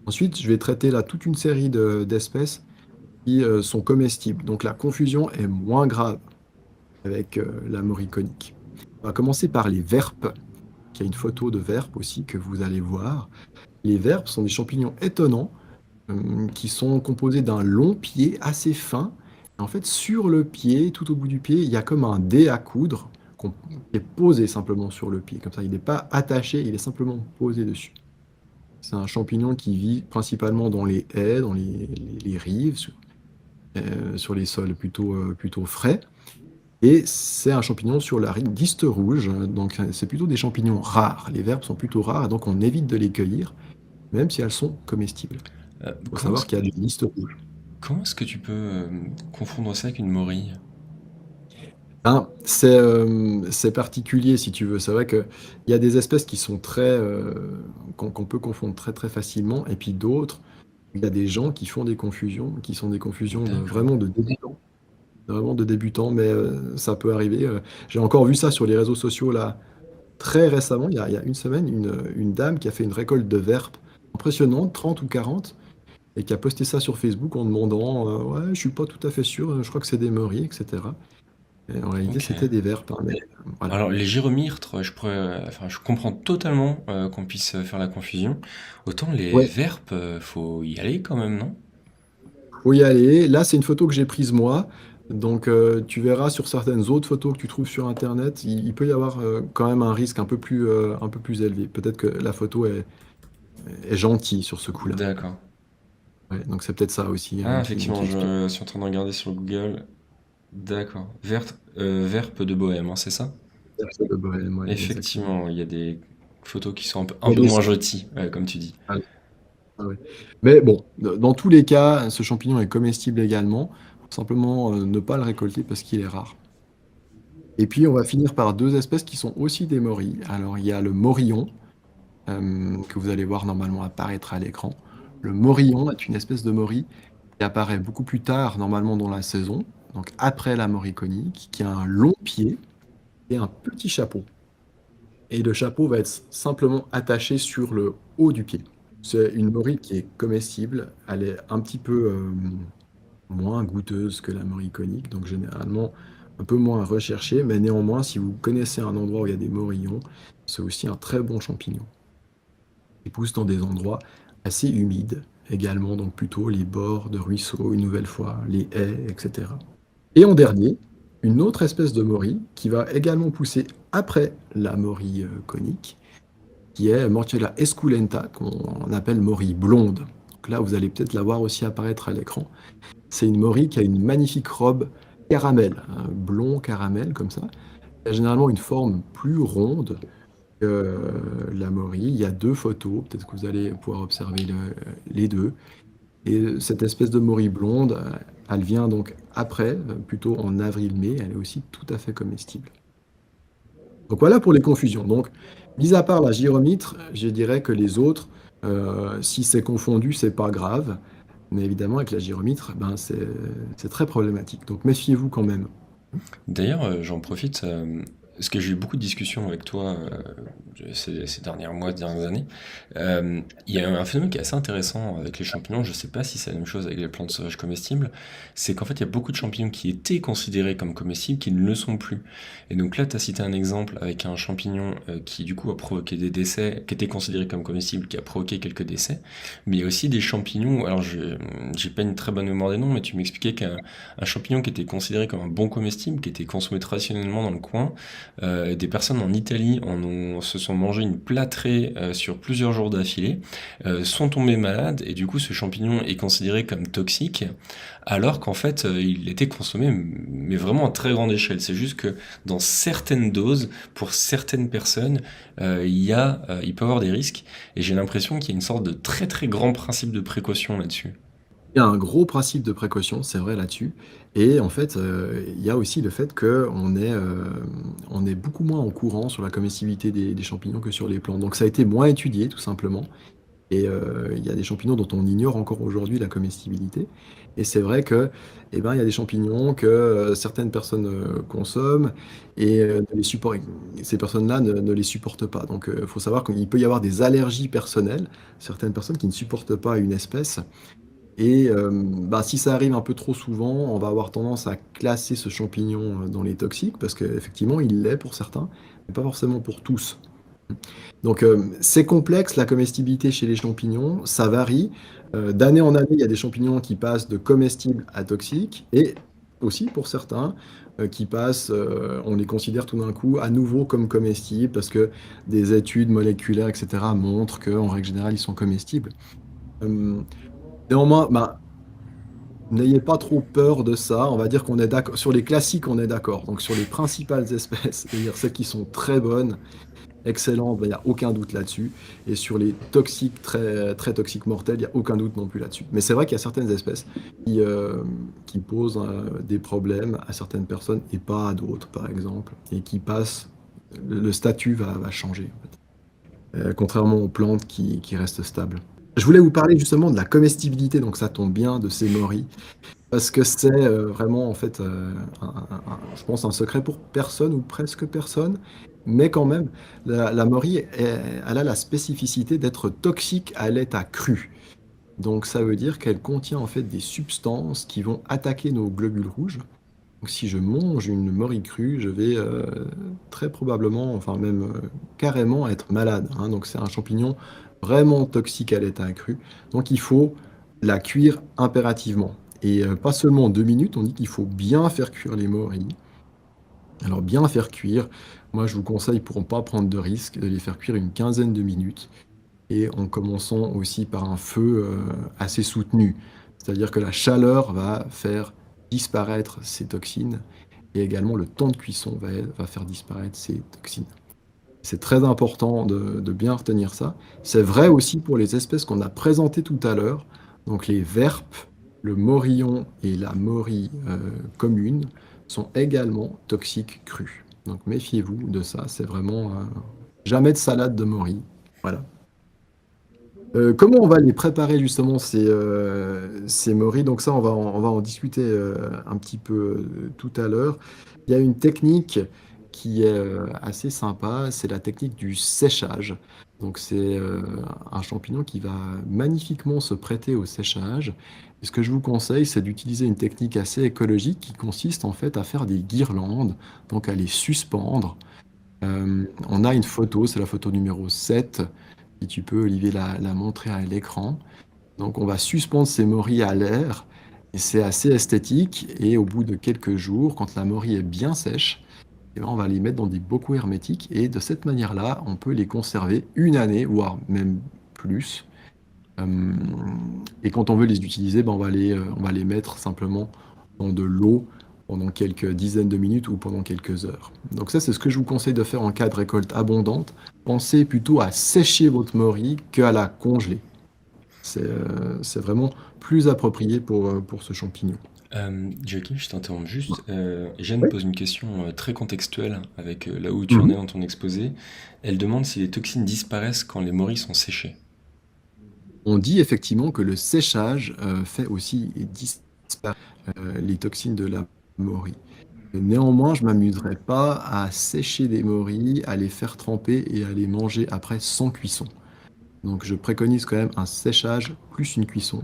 Ensuite, je vais traiter là toute une série d'espèces qui sont comestibles. Donc la confusion est moins grave avec la moriconique. On va commencer par les verpes. Il y a une photo de verpe aussi que vous allez voir. Les verpes sont des champignons étonnants qui sont composés d'un long pied assez fin. En fait, sur le pied, tout au bout du pied, il y a comme un dé à coudre qui est posé simplement sur le pied. Comme ça, il n'est pas attaché, il est simplement posé dessus. C'est un champignon qui vit principalement dans les haies, dans les rives, sur les sols plutôt frais. Et c'est un champignon sur la liste rouge, donc c'est plutôt des champignons rares. Les verpes sont plutôt rares, donc on évite de les cueillir, même si elles sont comestibles. Euh, Il faut comment est-ce savoir que, qu'il y a des listes rouges. comment est-ce que tu peux confondre ça avec une morille? Hein, c'est particulier si tu veux. C'est vrai qu'il y a des espèces qui sont qu'on peut confondre très très facilement, et puis d'autres. Il y a des gens qui font des confusions, qui sont des confusions D'accord. vraiment de débutants, mais ça peut arriver. J'ai encore vu ça sur les réseaux sociaux là très récemment, il y a une semaine, une dame qui a fait une récolte de verpes impressionnante, 30 ou 40, et qui a posté ça sur Facebook en demandant ouais, je suis pas tout à fait sûr, je crois que c'est des moris, etc. Et en réalité, Ok. c'était des verpes, hein, mais voilà. Alors, les gyromyrtres, enfin, je comprends totalement qu'on puisse faire la confusion. Autant les Ouais, verpes, faut y aller quand même, non? faut y aller. Là, c'est une photo que j'ai prise moi. Donc, tu verras sur certaines autres photos que tu trouves sur Internet, il peut y avoir quand même un risque un peu plus élevé. Peut-être que la photo est gentille sur ce coup-là. D'accord. Ouais, donc, c'est peut-être ça aussi Ah, qui effectivement, explique. je suis en train de regarder sur Google. D'accord. Verpe de Bohème, hein, c'est ça? C'est le bohème, ouais, exactement. Effectivement, il y a des photos qui sont Il un y a peu des... moins jolies, comme tu dis. Ah, ah ouais. Mais bon, dans tous les cas, ce champignon est comestible également. Faut simplement ne pas le récolter parce qu'il est rare. Et puis, on va finir par deux espèces qui sont aussi des morilles. Alors, il y a le morillon, que vous allez voir normalement apparaître à l'écran. Le morillon est une espèce de morille qui apparaît beaucoup plus tard, normalement dans la saison, donc après la morille conique, qui a un long pied et un petit chapeau. Et le chapeau va être simplement attaché sur le haut du pied. C'est une morille qui est comestible. Elle est un petit peu moins goûteuse que la morille conique, donc généralement un peu moins recherchée, mais néanmoins, si vous connaissez un endroit où il y a des morillons, c'est aussi un très bon champignon. Il pousse dans des endroits assez humides également, donc plutôt les bords de ruisseaux, une nouvelle fois, les haies, etc. Et en dernier, une autre espèce de morille qui va également pousser après la morille conique, qui est Mortiella esculenta, qu'on appelle morille blonde. Donc là, vous allez peut-être la voir aussi apparaître à l'écran. C'est une morille qui a une magnifique robe caramel, un blond caramel comme ça. Elle a généralement une forme plus ronde que la morille. Il y a deux photos, peut-être que vous allez pouvoir observer les deux. Et cette espèce de morille blonde, elle vient donc après, plutôt en avril-mai, elle est aussi tout à fait comestible. Donc voilà pour les confusions. Donc, mis à part la gyromitre, je dirais que les autres, si c'est confondu, c'est pas grave. Mais évidemment, avec la gyromitre, ben, c'est très problématique. Donc méfiez-vous quand même. D'ailleurs, j'en profite, parce que j'ai eu beaucoup de discussions avec toi ces derniers mois, ces dernières années. Il y a un phénomène qui est assez intéressant avec les champignons, je ne sais pas si c'est la même chose avec les plantes sauvages comestibles, c'est qu'en fait il y a beaucoup de champignons qui étaient considérés comme comestibles qui ne le sont plus. Et donc là, tu as cité un exemple avec un champignon qui du coup a provoqué des décès, qui était considéré comme comestible, qui a provoqué quelques décès. Mais il y a aussi des champignons, alors j'ai pas une très bonne mémoire des noms, mais tu m'expliquais qu'un champignon qui était considéré comme un bon comestible, qui était consommé traditionnellement dans le coin, des personnes en Italie se sont mangé une plâtrée sur plusieurs jours d'affilée, sont tombées malades et du coup ce champignon est considéré comme toxique alors qu'en fait il était consommé mais vraiment à très grande échelle. C'est juste que dans certaines doses, pour certaines personnes, il peut y avoir des risques et j'ai l'impression qu'il y a une sorte de très très grand principe de précaution là-dessus. Il y a un gros principe de précaution, c'est vrai là-dessus. Et en fait, il y a aussi le fait on est beaucoup moins en courant sur la comestibilité des champignons que sur les plantes. Donc ça a été moins étudié, tout simplement. Et il y a des champignons dont on ignore encore aujourd'hui la comestibilité. Et c'est vrai que, eh ben, il y a des champignons que certaines personnes consomment et ces personnes-là ne les supportent pas. Donc il faut savoir qu'il peut y avoir des allergies personnelles, certaines personnes qui ne supportent pas une espèce. Et bah, si ça arrive un peu trop souvent, on va avoir tendance à classer ce champignon dans les toxiques, parce qu'effectivement, il l'est pour certains, mais pas forcément pour tous. Donc c'est complexe, la comestibilité chez les champignons, ça varie. D'année en année, il y a des champignons qui passent de comestibles à toxiques, et aussi pour certains qui passent, on les considère tout d'un coup à nouveau comme comestibles, parce que des études moléculaires, etc., montrent qu'en règle générale, ils sont comestibles. Euh, Néanmoins, bah, n'ayez pas trop peur de ça. On va dire qu'on est d'accord. Sur les classiques, on est d'accord. Donc sur les principales espèces, c'est-à-dire celles qui sont très bonnes, excellentes, il n'y a aucun doute là-dessus. Et sur les toxiques, très, très toxiques mortels, il n'y a aucun doute non plus là-dessus. Mais c'est vrai qu'il y a certaines espèces qui posent des problèmes à certaines personnes et pas à d'autres, par exemple. Et qui passent, le statut va changer, en fait. Contrairement aux plantes qui restent stables. Je voulais vous parler justement de la comestibilité, donc ça tombe bien, de ces morilles, parce que c'est vraiment en fait, je pense un secret pour personne ou presque personne, mais quand même, la morille, elle a la spécificité d'être toxique à l'état cru. Donc ça veut dire qu'elle contient en fait des substances qui vont attaquer nos globules rouges. Donc si je mange une morille crue, je vais très probablement, enfin même carrément être malade, hein. Donc c'est un champignon vraiment toxique à l'état cru. Donc il faut la cuire impérativement. Et pas seulement 2 minutes, on dit qu'il faut bien faire cuire les morilles. Alors bien faire cuire, moi je vous conseille pour ne pas prendre de risque de les faire cuire une quinzaine de minutes et en commençant aussi par un feu assez soutenu. C'est-à-dire que la chaleur va faire disparaître ces toxines et également le temps de cuisson va faire disparaître ces toxines. C'est très important de bien retenir ça. C'est vrai aussi pour les espèces qu'on a présentées tout à l'heure, donc les verpes, le morillon et la morille commune sont également toxiques crus. Donc méfiez-vous de ça, c'est vraiment jamais de salade de morille. Voilà. Comment on va les préparer justement ces morilles? Donc ça, on va en discuter un petit peu tout à l'heure. Il y a une technique qui est assez sympa, c'est la technique du séchage. Donc c'est un champignon qui va magnifiquement se prêter au séchage. Et ce que je vous conseille, c'est d'utiliser une technique assez écologique qui consiste en fait à faire des guirlandes, donc à les suspendre. On a une photo, c'est la photo numéro 7. Si tu peux, Olivier, la montrer à l'écran. Donc, on va suspendre ces morilles à l'air et c'est assez esthétique. Et au bout de quelques jours, quand la morille est bien sèche, eh ben, on va les mettre dans des bocaux hermétiques et de cette manière-là, on peut les conserver une année, voire même plus. Euh, et quand on veut les utiliser, ben, on va les mettre simplement dans de l'eau pendant quelques dizaines de minutes ou pendant quelques heures. Donc ça, c'est ce que je vous conseille de faire en cas de récolte abondante. Pensez plutôt à sécher votre morille qu'à la congeler. C'est vraiment plus approprié pour ce champignon. Jackie, je t'interromps juste. Jeanne Oui. pose une question très contextuelle avec là où tu en es Mhm. dans ton exposé. Elle demande si les toxines disparaissent quand les morilles sont séchées. On dit effectivement que le séchage fait aussi disparaître les toxines de la morille. Néanmoins, je ne m'amuserais pas à sécher des morilles, à les faire tremper et à les manger après sans cuisson. Donc je préconise quand même un séchage plus une cuisson,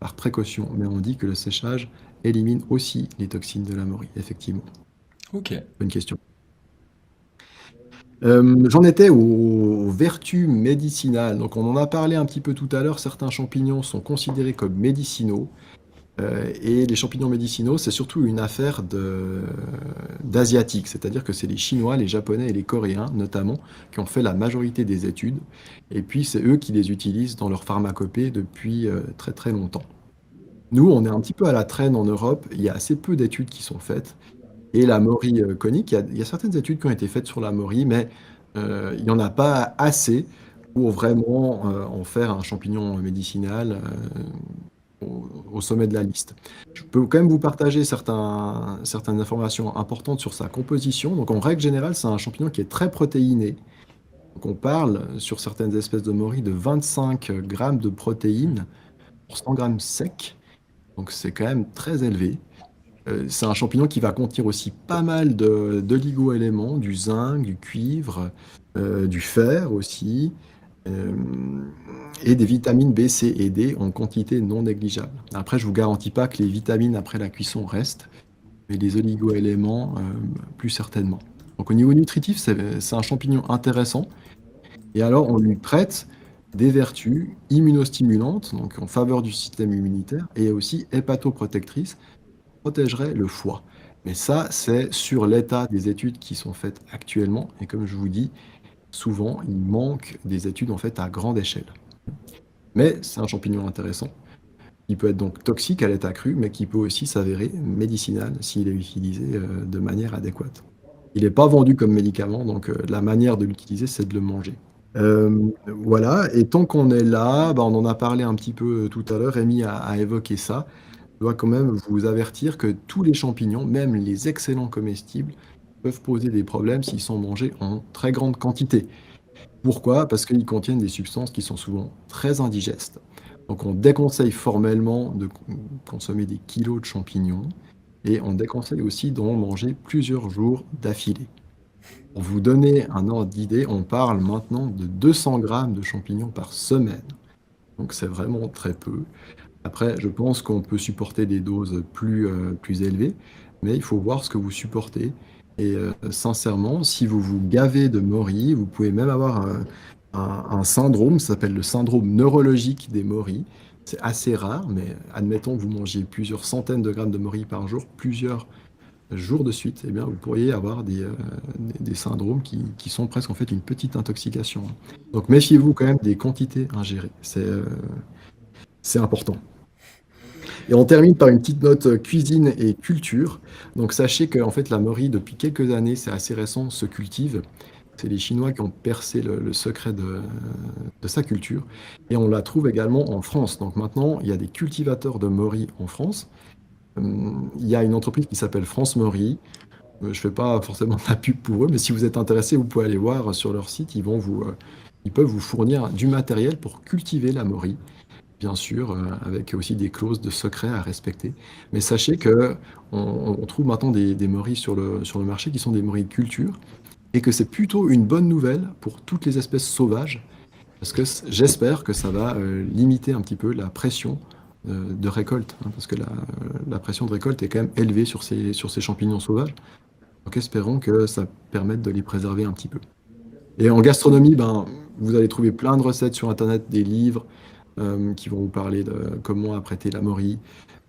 par précaution. Mais on dit que le séchage élimine aussi les toxines de la morille, effectivement. Ok. Bonne question. J'en étais aux vertus médicinales. Donc on en a parlé un petit peu tout à l'heure. Certains champignons sont considérés comme médicinaux. Et les champignons médicinaux, c'est surtout une affaire d'asiatiques, c'est-à-dire que c'est les Chinois, les Japonais et les Coréens notamment qui ont fait la majorité des études, et puis c'est eux qui les utilisent dans leur pharmacopée depuis très très longtemps. Nous, on est un petit peu à la traîne en Europe, il y a assez peu d'études qui sont faites, et la morille conique, il y a certaines études qui ont été faites sur la morille, mais il n'y en a pas assez pour vraiment en faire un champignon médicinal au sommet de la liste. Je peux quand même vous partager certaines informations importantes sur sa composition. Donc, en règle générale, c'est un champignon qui est très protéiné. Donc, on parle sur certaines espèces de morilles de 25 grammes de protéines pour 100 grammes secs. Donc, c'est quand même très élevé. C'est un champignon qui va contenir aussi pas mal d'oligo-éléments, du zinc, du cuivre, du fer aussi, euh, et des vitamines B, C et D en quantité non négligeable. Après, je vous garantis pas que les vitamines après la cuisson restent, mais les oligo-éléments, plus certainement. Donc au niveau nutritif, c'est un champignon intéressant. Et alors, on lui prête des vertus immunostimulantes, donc en faveur du système immunitaire, et aussi hépatoprotectrices, protégerait le foie. Mais ça, c'est sur l'état des études qui sont faites actuellement. Et comme je vous dis, souvent, il manque des études en fait à grande échelle. Mais c'est un champignon intéressant. Il peut être donc toxique à l'état cru, mais qui peut aussi s'avérer médicinal s'il est utilisé de manière adéquate. Il n'est pas vendu comme médicament, donc la manière de l'utiliser, c'est de le manger. Voilà, et tant qu'on est là, bah, on en a parlé un petit peu tout à l'heure, Rémi a évoqué ça. Je dois quand même vous avertir que tous les champignons, même les excellents comestibles, peuvent poser des problèmes s'ils sont mangés en très grande quantité. Pourquoi? Parce qu'ils contiennent des substances qui sont souvent très indigestes. Donc on déconseille formellement de consommer des kilos de champignons et on déconseille aussi d'en manger plusieurs jours d'affilée. Pour vous donner un ordre d'idée, on parle maintenant de 200 grammes de champignons par semaine. Donc c'est vraiment très peu. Après, je pense qu'on peut supporter des doses plus élevées, mais il faut voir ce que vous supportez. Et sincèrement, si vous vous gavez de morilles, vous pouvez même avoir un syndrome, ça s'appelle le syndrome neurologique des morilles. C'est assez rare, mais admettons que vous mangiez plusieurs centaines de grammes de morilles par jour, plusieurs jours de suite, eh bien, vous pourriez avoir des syndromes qui sont presque en fait une petite intoxication, hein. Donc méfiez-vous quand même des quantités ingérées. C'est important. Et on termine par une petite note cuisine et culture. Donc sachez que en fait, la morille, depuis quelques années, c'est assez récent, se cultive. C'est les Chinois qui ont percé le secret de sa culture. Et on la trouve également en France. Donc maintenant, il y a des cultivateurs de morilles en France. Il y a une entreprise qui s'appelle France Morille. Je ne fais pas forcément de la pub pour eux, mais si vous êtes intéressé, vous pouvez aller voir sur leur site. Ils peuvent vous fournir du matériel pour cultiver la morille, bien sûr, avec aussi des clauses de secret à respecter. Mais sachez que on trouve maintenant des morilles sur le marché qui sont des morilles de culture et que c'est plutôt une bonne nouvelle pour toutes les espèces sauvages parce que j'espère que ça va limiter un petit peu la pression de récolte, hein, parce que la pression de récolte est quand même élevée sur ces champignons sauvages. Donc espérons que ça permette de les préserver un petit peu. Et en gastronomie, ben, vous allez trouver plein de recettes sur Internet, des livres qui vont vous parler de comment apprêter la morille.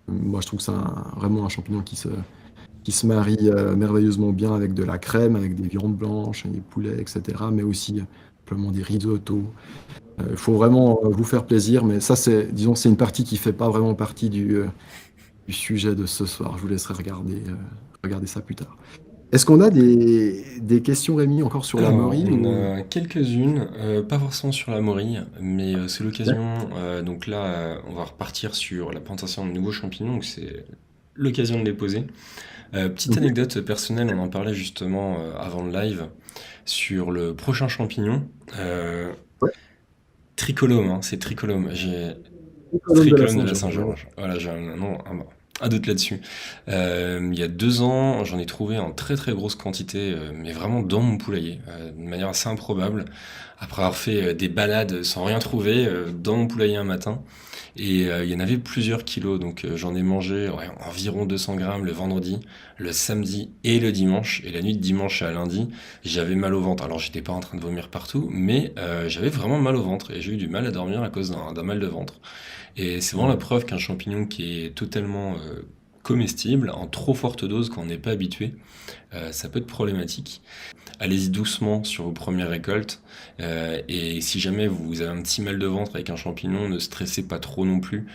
Moi, je trouve que c'est vraiment un champignon qui se marie merveilleusement bien avec de la crème, avec des viandes blanches, des poulets, etc. Mais aussi simplement des risottos. Il faut vraiment vous faire plaisir, mais ça, disons, c'est une partie qui fait pas vraiment partie du sujet de ce soir. Je vous laisserai regarder ça plus tard. Est-ce qu'on a des questions, Rémi, encore sur la Alors, morille on ou... a quelques-unes, pas forcément sur la morille, mais c'est Ouais. l'occasion. Donc là, on va repartir sur la plantation de nouveaux champignons, donc c'est l'occasion de les poser. Petite Ok. anecdote personnelle, on en parlait justement avant le live sur le prochain champignon. Euh, Ouais. Tricolome, hein, c'est tricolome. J'ai Colombe de la Tricolone de la Saint-Georges. Saint-Georges. Voilà, j'ai un nom, un doute là-dessus. Il y a 2 ans, j'en ai trouvé en très très grosse quantité, mais vraiment dans mon poulailler, de manière assez improbable. Après avoir fait des balades sans rien trouver, dans mon poulailler un matin. Et il y en avait plusieurs kilos, donc j'en ai mangé ouais, environ 200 grammes le vendredi, le samedi et le dimanche. Et la nuit de dimanche à lundi, j'avais mal au ventre. Alors j'étais pas en train de vomir partout, mais j'avais vraiment mal au ventre et j'ai eu du mal à dormir à cause d'un mal de ventre. Et c'est vraiment la preuve qu'un champignon qui est totalement comestible, en trop forte dose quand on n'est pas habitué, ça peut être problématique. Allez-y doucement sur vos premières récoltes. Et si jamais vous avez un petit mal de ventre avec un champignon, ne stressez pas trop non plus.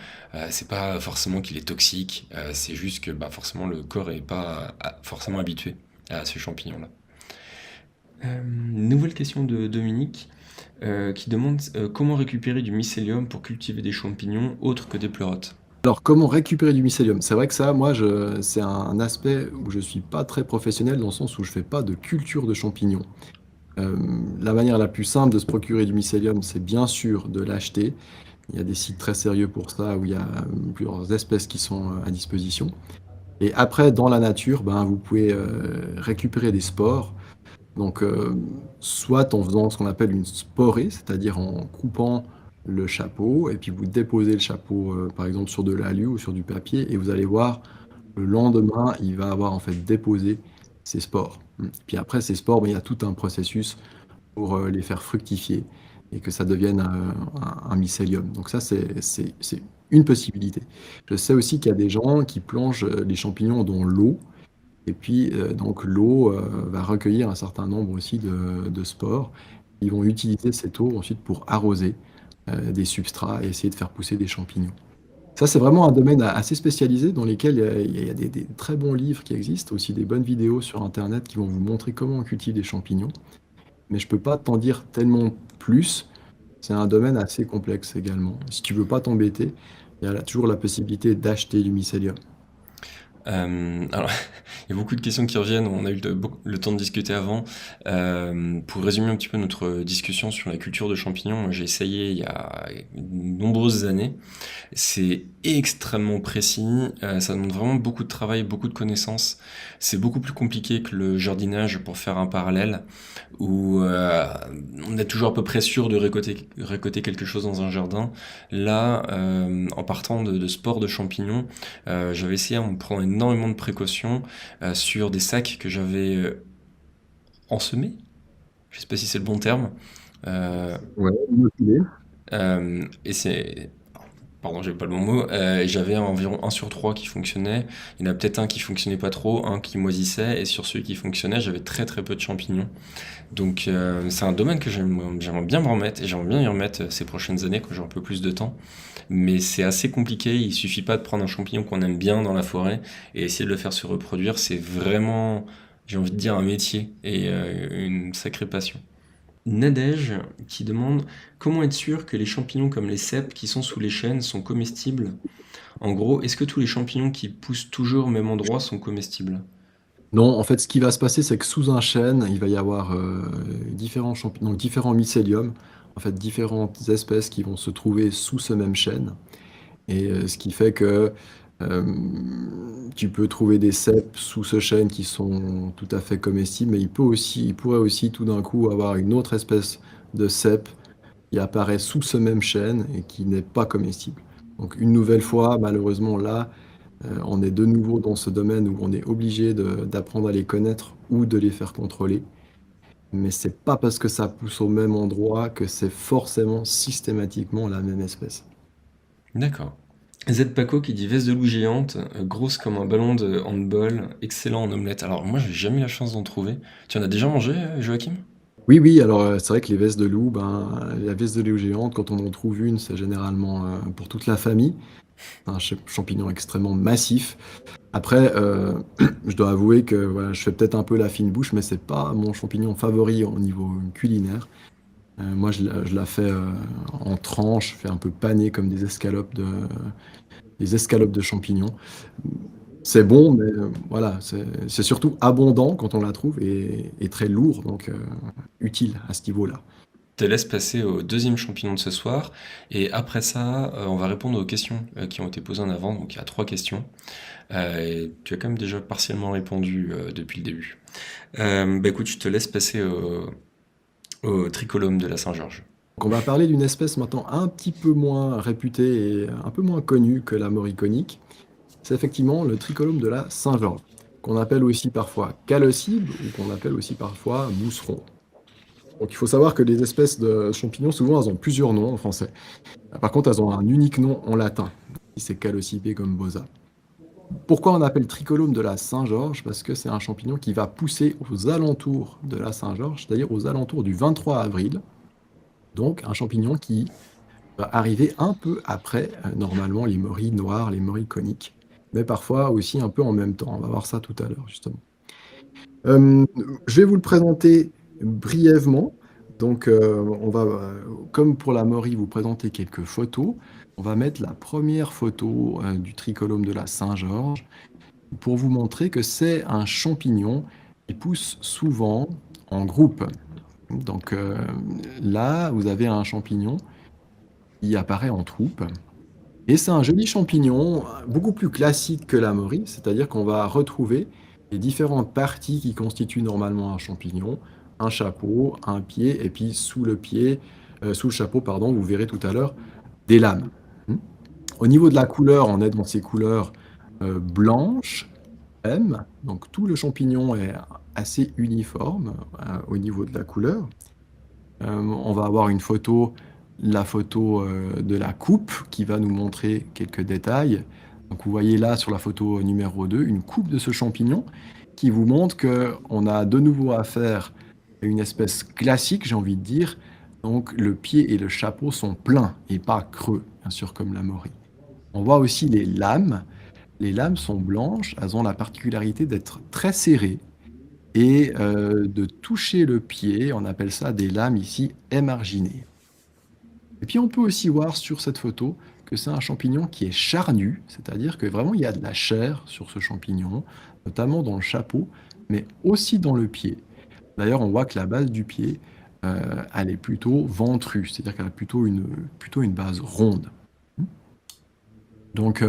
C'est pas forcément qu'il est toxique, c'est juste que bah, forcément le corps est pas forcément habitué à ces champignons-là. Nouvelle question de Dominique qui demande comment récupérer du mycélium pour cultiver des champignons autres que des pleurotes. Alors, comment récupérer du mycélium? C'est vrai que ça, moi, c'est un aspect où je suis pas très professionnel dans le sens où je fais pas de culture de champignons. Euh, la manière la plus simple de se procurer du mycélium, c'est bien sûr de l'acheter. Il y a des sites très sérieux pour ça où il y a plusieurs espèces qui sont à disposition. Et après, dans la nature, ben, vous pouvez récupérer des spores. Donc, soit en faisant ce qu'on appelle une sporée, c'est-à-dire en coupant le chapeau, et puis vous déposez le chapeau, par exemple, sur de l'alu ou sur du papier, et vous allez voir, le lendemain, il va avoir en fait déposé ses spores. Puis après, ces spores, ben, il y a tout un processus pour les faire fructifier et que ça devienne un mycélium. Donc ça, c'est une possibilité. Je sais aussi qu'il y a des gens qui plongent les champignons dans l'eau, et puis, donc, l'eau va recueillir un certain nombre aussi de spores. Ils vont utiliser cette eau ensuite pour arroser des substrats et essayer de faire pousser des champignons. Ça, c'est vraiment un domaine assez spécialisé dans lequel il y a des très bons livres qui existent, aussi des bonnes vidéos sur Internet qui vont vous montrer comment on cultive des champignons. Mais je ne peux pas t'en dire tellement plus. C'est un domaine assez complexe également. Si tu veux pas t'embêter, il y a toujours la possibilité d'acheter du mycélium. Alors, il y a beaucoup de questions qui reviennent. On a eu le temps de discuter avant. Pour résumer un petit peu notre discussion sur la culture de champignons, moi, j'ai essayé il y a de nombreuses années. C'est extrêmement précis, ça demande vraiment beaucoup de travail, beaucoup de connaissances. C'est beaucoup plus compliqué que le jardinage pour faire un parallèle où on est toujours à peu près sûr de récolter quelque chose dans un jardin. Là, en partant de sport de champignons, j'avais essayé en prenant énormément de précautions sur des sacs que j'avais ensemés. Je sais pas si c'est le bon terme. Euh, Ouais, inoculé. et c'est Pardon, j'ai pas le bon mot. Et j'avais environ un sur 3 qui fonctionnait. Il y en a peut-être un qui fonctionnait pas trop, un qui moisissait, et sur ceux qui fonctionnaient, j'avais très très peu de champignons. Donc c'est un domaine que j'aimerais bien me remettre, et j'aimerais bien y remettre ces prochaines années quand j'aurai un peu plus de temps. Mais c'est assez compliqué, il suffit pas de prendre un champignon qu'on aime bien dans la forêt et essayer de le faire se reproduire. C'est vraiment, j'ai envie de dire, un métier et une sacrée passion. Nadège qui demande comment être sûr que les champignons comme les cèpes qui sont sous les chênes sont comestibles. En gros, est-ce que tous les champignons qui poussent toujours au même endroit sont comestibles? Non, en fait, ce qui va se passer, c'est que sous un chêne, il va y avoir différents champignons, donc différents mycéliums, en fait, différentes espèces qui vont se trouver sous ce même chêne. Et ce qui fait que tu peux trouver des cèpes sous ce chêne qui sont tout à fait comestibles, mais il pourrait aussi tout d'un coup avoir une autre espèce de cèpe qui apparaît sous ce même chêne et qui n'est pas comestible. Donc une nouvelle fois, malheureusement, là, on est de nouveau dans ce domaine où on est obligé d'apprendre à les connaître ou de les faire contrôler. Mais c'est pas parce que ça pousse au même endroit que c'est forcément systématiquement la même espèce. D'accord. Z Paco qui dit veste de loup géante, grosse comme un ballon de handball, excellent en omelette. Alors moi j'ai jamais eu la chance d'en trouver. Tu en as déjà mangé, Joachim? Oui, oui, alors c'est vrai que les vestes de loup, la veste de loup géante, quand on en trouve une, c'est généralement pour toute la famille. Un champignon extrêmement massif. Après, je dois avouer que voilà, je fais peut-être un peu la fine bouche, mais c'est pas mon champignon favori au niveau culinaire. Moi, je la fais en tranches, je fais un peu pané comme des escalopes de champignons. C'est bon, mais voilà, c'est surtout abondant quand on la trouve et très lourd, donc utile à ce niveau-là. Je te laisse passer au deuxième champignon de ce soir. Et après ça, on va répondre aux questions qui ont été posées en avant. Donc il y a 3 questions. Et tu as quand même déjà partiellement répondu depuis le début. Bah écoute, je te laisse passer au tricolome de la Saint-Georges. Donc on va parler d'une espèce maintenant un petit peu moins réputée et un peu moins connue que la moriconique. C'est effectivement le tricolome de la Saint-Georges, qu'on appelle aussi parfois calocybe ou qu'on appelle aussi parfois mousseron. Donc il faut savoir que les espèces de champignons, souvent, elles ont plusieurs noms en français. Par contre, elles ont un unique nom en latin. C'est Calocipé gombosa. Pourquoi on appelle tricolome de la Saint-Georges? Parce que c'est un champignon qui va pousser aux alentours de la Saint-Georges, c'est-à-dire aux alentours du 23 avril. Donc un champignon qui va arriver un peu après, normalement, les morilles noires, les morilles coniques, mais parfois aussi un peu en même temps. On va voir ça tout à l'heure, justement. Euh, je vais vous le présenter brièvement. Donc, on va, comme pour la morille, vous présenter quelques photos. On va mettre la première photo du tricolome de la Saint-Georges pour vous montrer que c'est un champignon qui pousse souvent en groupe. Donc là, vous avez un champignon qui apparaît en troupe. Et c'est un joli champignon, beaucoup plus classique que la morille, c'est-à-dire qu'on va retrouver les différentes parties qui constituent normalement un champignon, un chapeau, un pied, et puis sous le pied, sous le chapeau, pardon, vous verrez tout à l'heure, des lames. Hmm. Au niveau de la couleur, on est dans ces couleurs blanches, M, donc tout le champignon est assez uniforme au niveau de la couleur. On va avoir une photo, la photo de la coupe qui va nous montrer quelques détails. Donc vous voyez là sur la photo numéro 2, une coupe de ce champignon qui vous montre qu'on a de nouveau affaire à une espèce classique, j'ai envie de dire. Donc le pied et le chapeau sont pleins et pas creux, bien sûr, comme la morille. On voit aussi les lames. Les lames sont blanches, elles ont la particularité d'être très serrées et de toucher le pied. On appelle ça des lames ici émarginées. Et puis on peut aussi voir sur cette photo que c'est un champignon qui est charnu, c'est-à-dire que vraiment il y a de la chair sur ce champignon, notamment dans le chapeau, mais aussi dans le pied. D'ailleurs, on voit que la base du pied, elle est plutôt ventrue, c'est-à-dire qu'elle a plutôt une base ronde. Donc,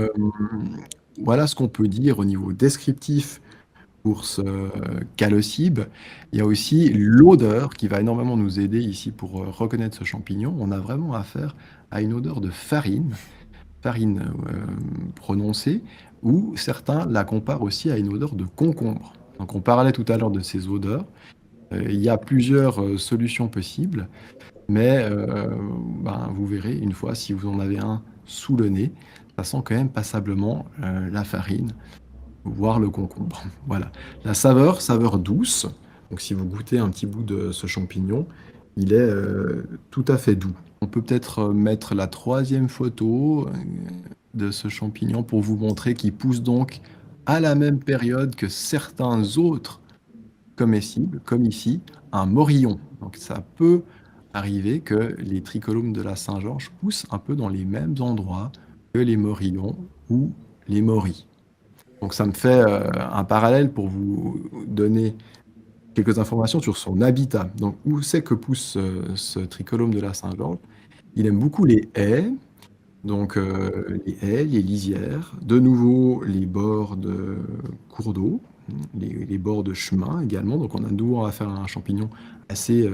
voilà ce qu'on peut dire au niveau descriptif pour ce calocibe. Il y a aussi l'odeur qui va énormément nous aider ici pour reconnaître ce champignon. On a vraiment affaire à une odeur de farine prononcée, ou certains la comparent aussi à une odeur de concombre. Donc on parlait tout à l'heure de ces odeurs. Il y a plusieurs solutions possibles, mais vous verrez une fois si vous en avez un sous le nez, ça sent quand même passablement la farine, voire le concombre. Voilà. La saveur douce. Donc si vous goûtez un petit bout de ce champignon, il est tout à fait doux. On peut peut-être mettre la troisième photo de ce champignon pour vous montrer qu'il pousse donc à la même période que certains autres comestibles, comme ici, un morillon. Donc ça peut arriver que les trichomes de la Saint-Georges poussent un peu dans les mêmes endroits que les morillons ou les morilles. Donc ça me fait un parallèle pour vous donner quelques informations sur son habitat. Donc où c'est que pousse ce tricolome de la Saint-Georges? Il aime beaucoup les haies, donc les haies, les lisières, de nouveau les bords de cours d'eau, les bords de chemin également. Donc on a de nouveau affaire à un champignon assez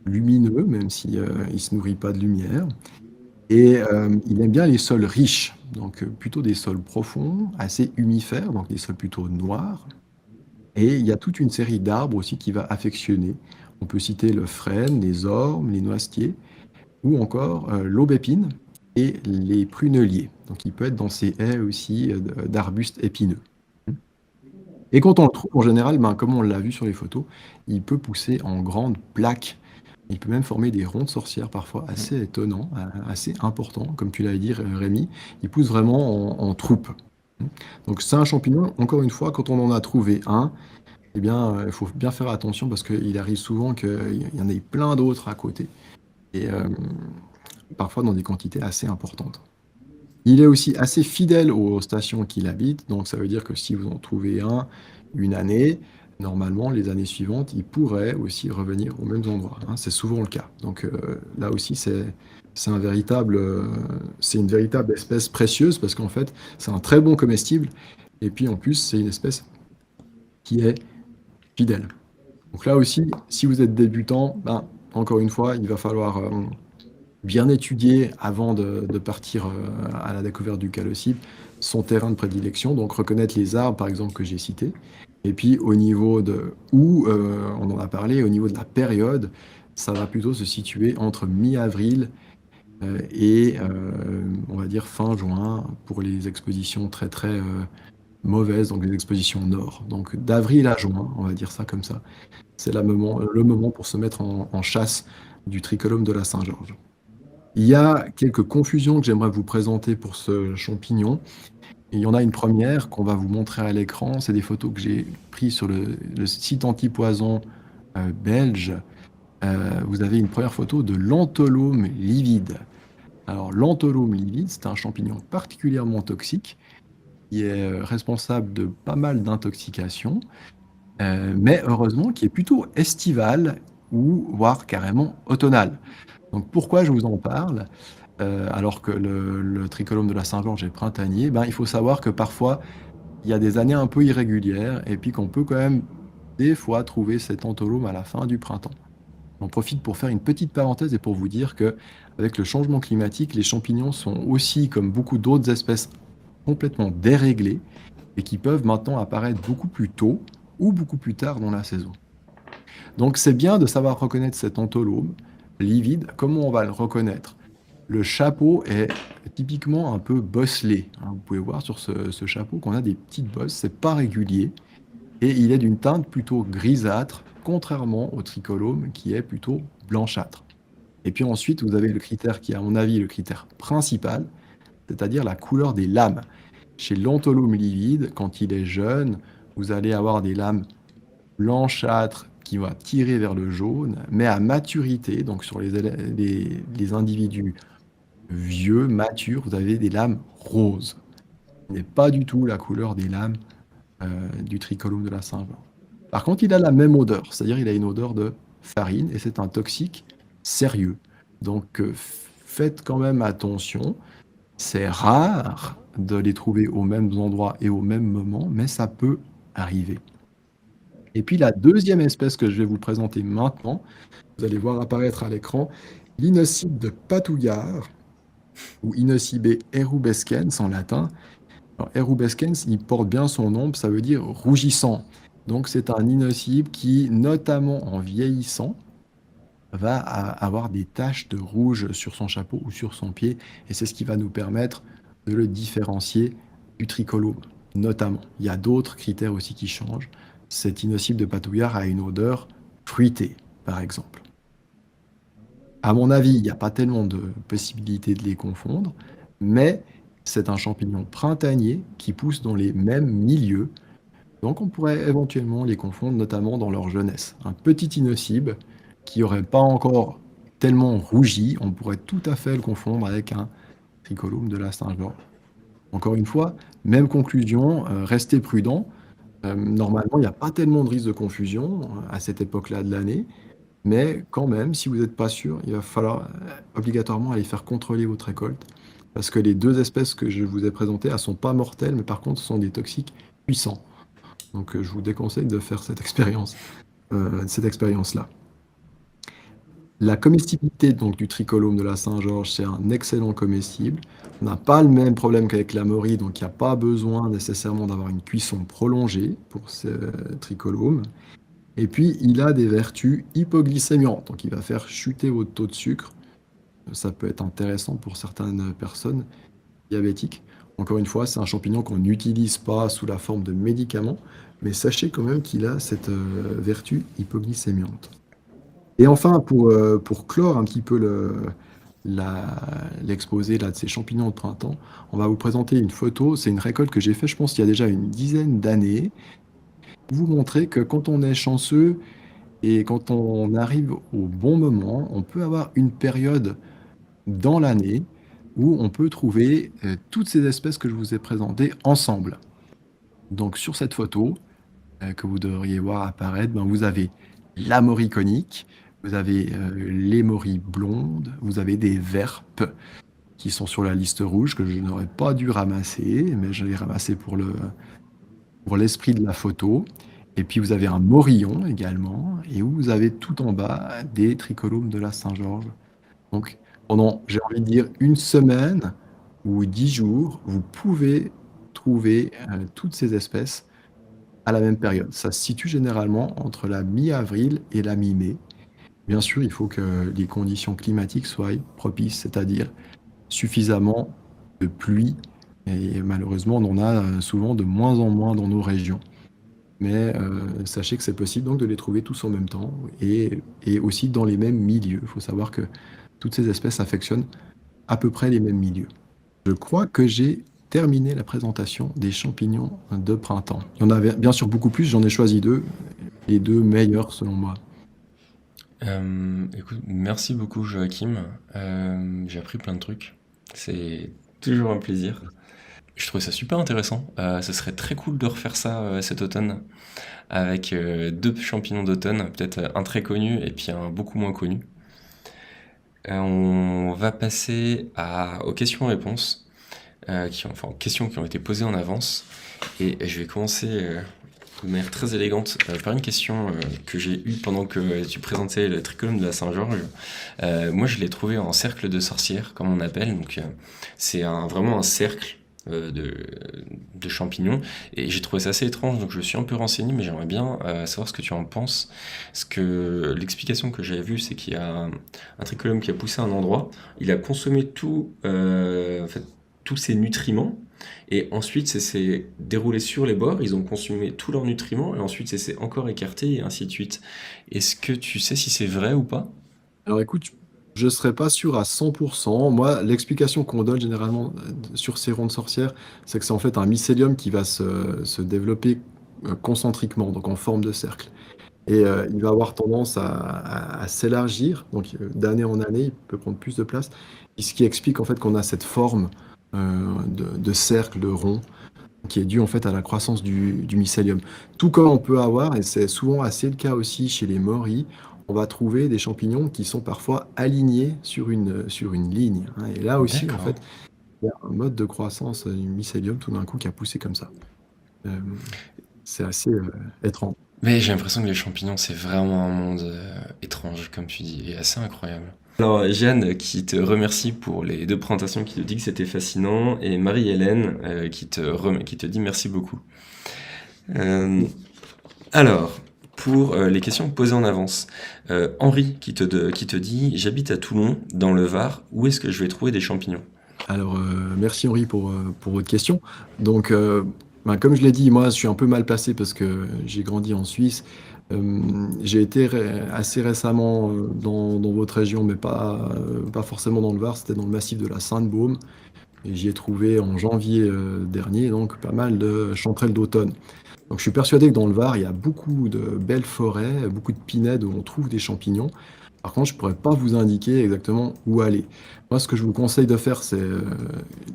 lumineux, même si il se nourrit pas de lumière. Et il aime bien les sols riches, donc plutôt des sols profonds, assez humifères, donc des sols plutôt noirs. Et il y a toute une série d'arbres aussi qu'il va affectionner. On peut citer le frêne, les ormes, les noisetiers, ou encore l'aubépine et les pruneliers. Donc il peut être dans ces haies aussi d'arbustes épineux. Et quand on le trouve, en général, comme on l'a vu sur les photos, il peut pousser en grandes plaques. Il peut même former des rondes sorcières parfois assez étonnants, assez importants, comme tu l'avais dit, Rémi. Il pousse vraiment en troupe. Donc c'est un champignon, encore une fois, quand on en a trouvé un, eh bien, il faut bien faire attention parce qu'il arrive souvent qu'il y en ait plein d'autres à côté. Et parfois dans des quantités assez importantes. Il est aussi assez fidèle aux stations qu'il habite, donc ça veut dire que si vous en trouvez un une année, normalement les années suivantes, il pourrait aussi revenir aux mêmes endroits, hein. C'est souvent le cas. Donc là aussi, c'est une véritable espèce précieuse parce qu'en fait, c'est un très bon comestible et puis en plus, c'est une espèce qui est fidèle. Donc là aussi, si vous êtes débutant, encore une fois, il va falloir bien étudier avant de partir à la découverte du calocibe son terrain de prédilection, donc reconnaître les arbres par exemple que j'ai cités. Et puis au niveau de où, on en a parlé, au niveau de la période, ça va plutôt se situer entre mi-avril et on va dire fin juin pour les expositions très très mauvaises, donc les expositions nord. Donc d'avril à juin, on va dire ça comme ça, c'est le moment pour se mettre en chasse du tricolome de la Saint-Georges. Il y a quelques confusions que j'aimerais vous présenter pour ce champignon. Il y en a une première qu'on va vous montrer à l'écran. C'est des photos que j'ai prises sur le site antipoison belge. Vous avez une première photo de l'antholome livide. Alors l'antholome livide, c'est un champignon particulièrement toxique qui est responsable de pas mal d'intoxications, mais heureusement qui est plutôt estival ou voire carrément automnal. Donc pourquoi je vous en parle alors que le tricolome de la Saint-Georges est printanier? Il faut savoir que parfois, il y a des années un peu irrégulières et puis qu'on peut quand même des fois trouver cet antholome à la fin du printemps. J'en profite pour faire une petite parenthèse et pour vous dire que avec le changement climatique, les champignons sont aussi, comme beaucoup d'autres espèces, complètement déréglés et qui peuvent maintenant apparaître beaucoup plus tôt ou beaucoup plus tard dans la saison. Donc c'est bien de savoir reconnaître cet antholome livide. Comment on va le reconnaître? Le chapeau est typiquement un peu bosselé, hein. Vous pouvez voir sur ce chapeau qu'on a des petites bosses, c'est pas régulier, et il est d'une teinte plutôt grisâtre, contrairement au tricolome qui est plutôt blanchâtre. Et puis ensuite, vous avez le critère qui est à mon avis le critère principal, c'est-à-dire la couleur des lames. Chez l'antholome livide, quand il est jeune, vous allez avoir des lames blanchâtres qui va tirer vers le jaune, mais à maturité, donc sur les individus vieux, matures, vous avez des lames roses. Ce n'est pas du tout la couleur des lames du tricolome de la Saint-Georges. Par contre, il a la même odeur, c'est-à-dire il a une odeur de farine et c'est un toxique sérieux. Donc faites quand même attention. C'est rare de les trouver aux mêmes endroits et au même moment, mais ça peut arriver. Et puis la deuxième espèce que je vais vous présenter maintenant, vous allez voir apparaître à l'écran, l'Inocybe de Patouillard, ou Inocybe erubescens en latin. Alors, erubescens, il porte bien son nom, ça veut dire rougissant. Donc c'est un inocybe qui, notamment en vieillissant, va avoir des taches de rouge sur son chapeau ou sur son pied, et c'est ce qui va nous permettre de le différencier du tricolome, notamment. Il y a d'autres critères aussi qui changent. Cet inocybe de Patouillard a une odeur fruitée, par exemple. À mon avis, il n'y a pas tellement de possibilités de les confondre, mais c'est un champignon printanier qui pousse dans les mêmes milieux, donc on pourrait éventuellement les confondre, notamment dans leur jeunesse. Un petit inocybe qui n'aurait pas encore tellement rougi, on pourrait tout à fait le confondre avec un tricolome de la Saint-Georges. Encore une fois, même conclusion, restez prudent. Normalement, il n'y a pas tellement de risque de confusion à cette époque-là de l'année, mais quand même, si vous n'êtes pas sûr, il va falloir obligatoirement aller faire contrôler votre récolte, parce que les deux espèces que je vous ai présentées, elles ne sont pas mortelles, mais par contre, ce sont des toxiques puissants. Donc je vous déconseille de faire cette expérience-là. La comestibilité donc, du tricolome de la Saint-Georges, c'est un excellent comestible. On n'a pas le même problème qu'avec la Maury, donc il n'y a pas besoin nécessairement d'avoir une cuisson prolongée pour ce tricolome. Et puis, il a des vertus hypoglycémiantes, donc il va faire chuter votre taux de sucre. Ça peut être intéressant pour certaines personnes diabétiques. Encore une fois, c'est un champignon qu'on n'utilise pas sous la forme de médicaments, mais sachez quand même qu'il a cette vertu hypoglycémiante. Et enfin, pour clore un petit peu l'exposé de ces champignons de printemps, on va vous présenter une photo. C'est une récolte que j'ai faite, je pense, il y a déjà une dizaine d'années. Vous montrer que quand on est chanceux et quand on arrive au bon moment, on peut avoir une période dans l'année où on peut trouver toutes ces espèces que je vous ai présentées ensemble. Donc sur cette photo que vous devriez voir apparaître, vous avez la Maury conique, vous avez les Maury blondes, vous avez des verpes qui sont sur la liste rouge que je n'aurais pas dû ramasser, mais je l'ai ramassé pour l'esprit de la photo. Et puis vous avez un morillon également, et vous avez tout en bas des tricolomes de la Saint-Georges. Donc pendant, j'ai envie de dire, une semaine ou 10 jours, vous pouvez trouver toutes ces espèces à la même période. Ça se situe généralement entre la mi-avril et la mi-mai. Bien sûr, il faut que les conditions climatiques soient propices, c'est-à-dire suffisamment de pluie. Et malheureusement, on en a souvent de moins en moins dans nos régions. Mais sachez que c'est possible donc de les trouver tous en même temps et aussi dans les mêmes milieux. Il faut savoir que toutes ces espèces affectionnent à peu près les mêmes milieux. Je crois que j'ai terminé la présentation des champignons de printemps. Il y en avait bien sûr beaucoup plus, j'en ai choisi deux, les deux meilleurs selon moi. Écoute, merci beaucoup Joachim. J'ai appris plein de trucs. C'est toujours un plaisir. Je trouvais ça super intéressant. Ce serait très cool de refaire ça cet automne avec deux champignons d'automne, peut-être un très connu et puis un beaucoup moins connu. On va passer aux questions-réponses, questions qui ont été posées en avance. Et je vais commencer de manière très élégante par une question que j'ai eue pendant que tu présentais le tricolome de la Saint-Georges. Moi, je l'ai trouvé en cercle de sorcières, comme on appelle. Donc, c'est vraiment un cercle de champignons, et j'ai trouvé ça assez étrange, donc je me suis un peu renseigné, mais j'aimerais bien savoir ce que tu en penses. Parce que l'explication que j'avais vue, c'est qu'il y a un tricolome qui a poussé à un endroit, il a consommé tous ses nutriments, et ensuite ça s'est déroulé sur les bords, ils ont consommé tous leurs nutriments, et ensuite ça s'est encore écarté, et ainsi de suite. Est-ce que tu sais si c'est vrai ou pas? Alors écoute, je ne serais pas sûr à 100%. Moi, l'explication qu'on donne généralement sur ces rondes sorcières, c'est que c'est en fait un mycélium qui va se développer concentriquement, donc en forme de cercle. et il va avoir tendance à s'élargir, donc d'année en année, il peut prendre plus de place, et ce qui explique en fait qu'on a cette forme de cercle, de rond, qui est due en fait à la croissance du mycélium. Tout comme on peut avoir, et c'est souvent assez le cas aussi chez les morilles, on va trouver des champignons qui sont parfois alignés sur une ligne, hein. Et là aussi, en D'accord. fait, il y a un mode de croissance du mycélium tout d'un coup qui a poussé comme ça. Euh, c'est assez étrange. Mais j'ai l'impression que les champignons, c'est vraiment un monde étrange, comme tu dis, et assez incroyable. Alors, Jeanne, qui te remercie pour les deux présentations, qui te dit que c'était fascinant, et Marie-Hélène, qui te dit merci beaucoup. Euh, alors, pour les questions posées en avance, Henri qui te dit, j'habite à Toulon, dans le Var, où est-ce que je vais trouver des champignons? Alors, merci Henri pour votre question. Donc, comme je l'ai dit, moi, je suis un peu mal placé parce que j'ai grandi en Suisse. J'ai été assez récemment dans votre région, mais pas forcément dans le Var, c'était dans le massif de la Sainte-Baume. Et j'y ai trouvé en janvier dernier, donc pas mal de chanterelles d'automne. Donc, je suis persuadé que dans le Var, il y a beaucoup de belles forêts, beaucoup de pinèdes où on trouve des champignons. Par contre, je ne pourrais pas vous indiquer exactement où aller. Moi, ce que je vous conseille de faire,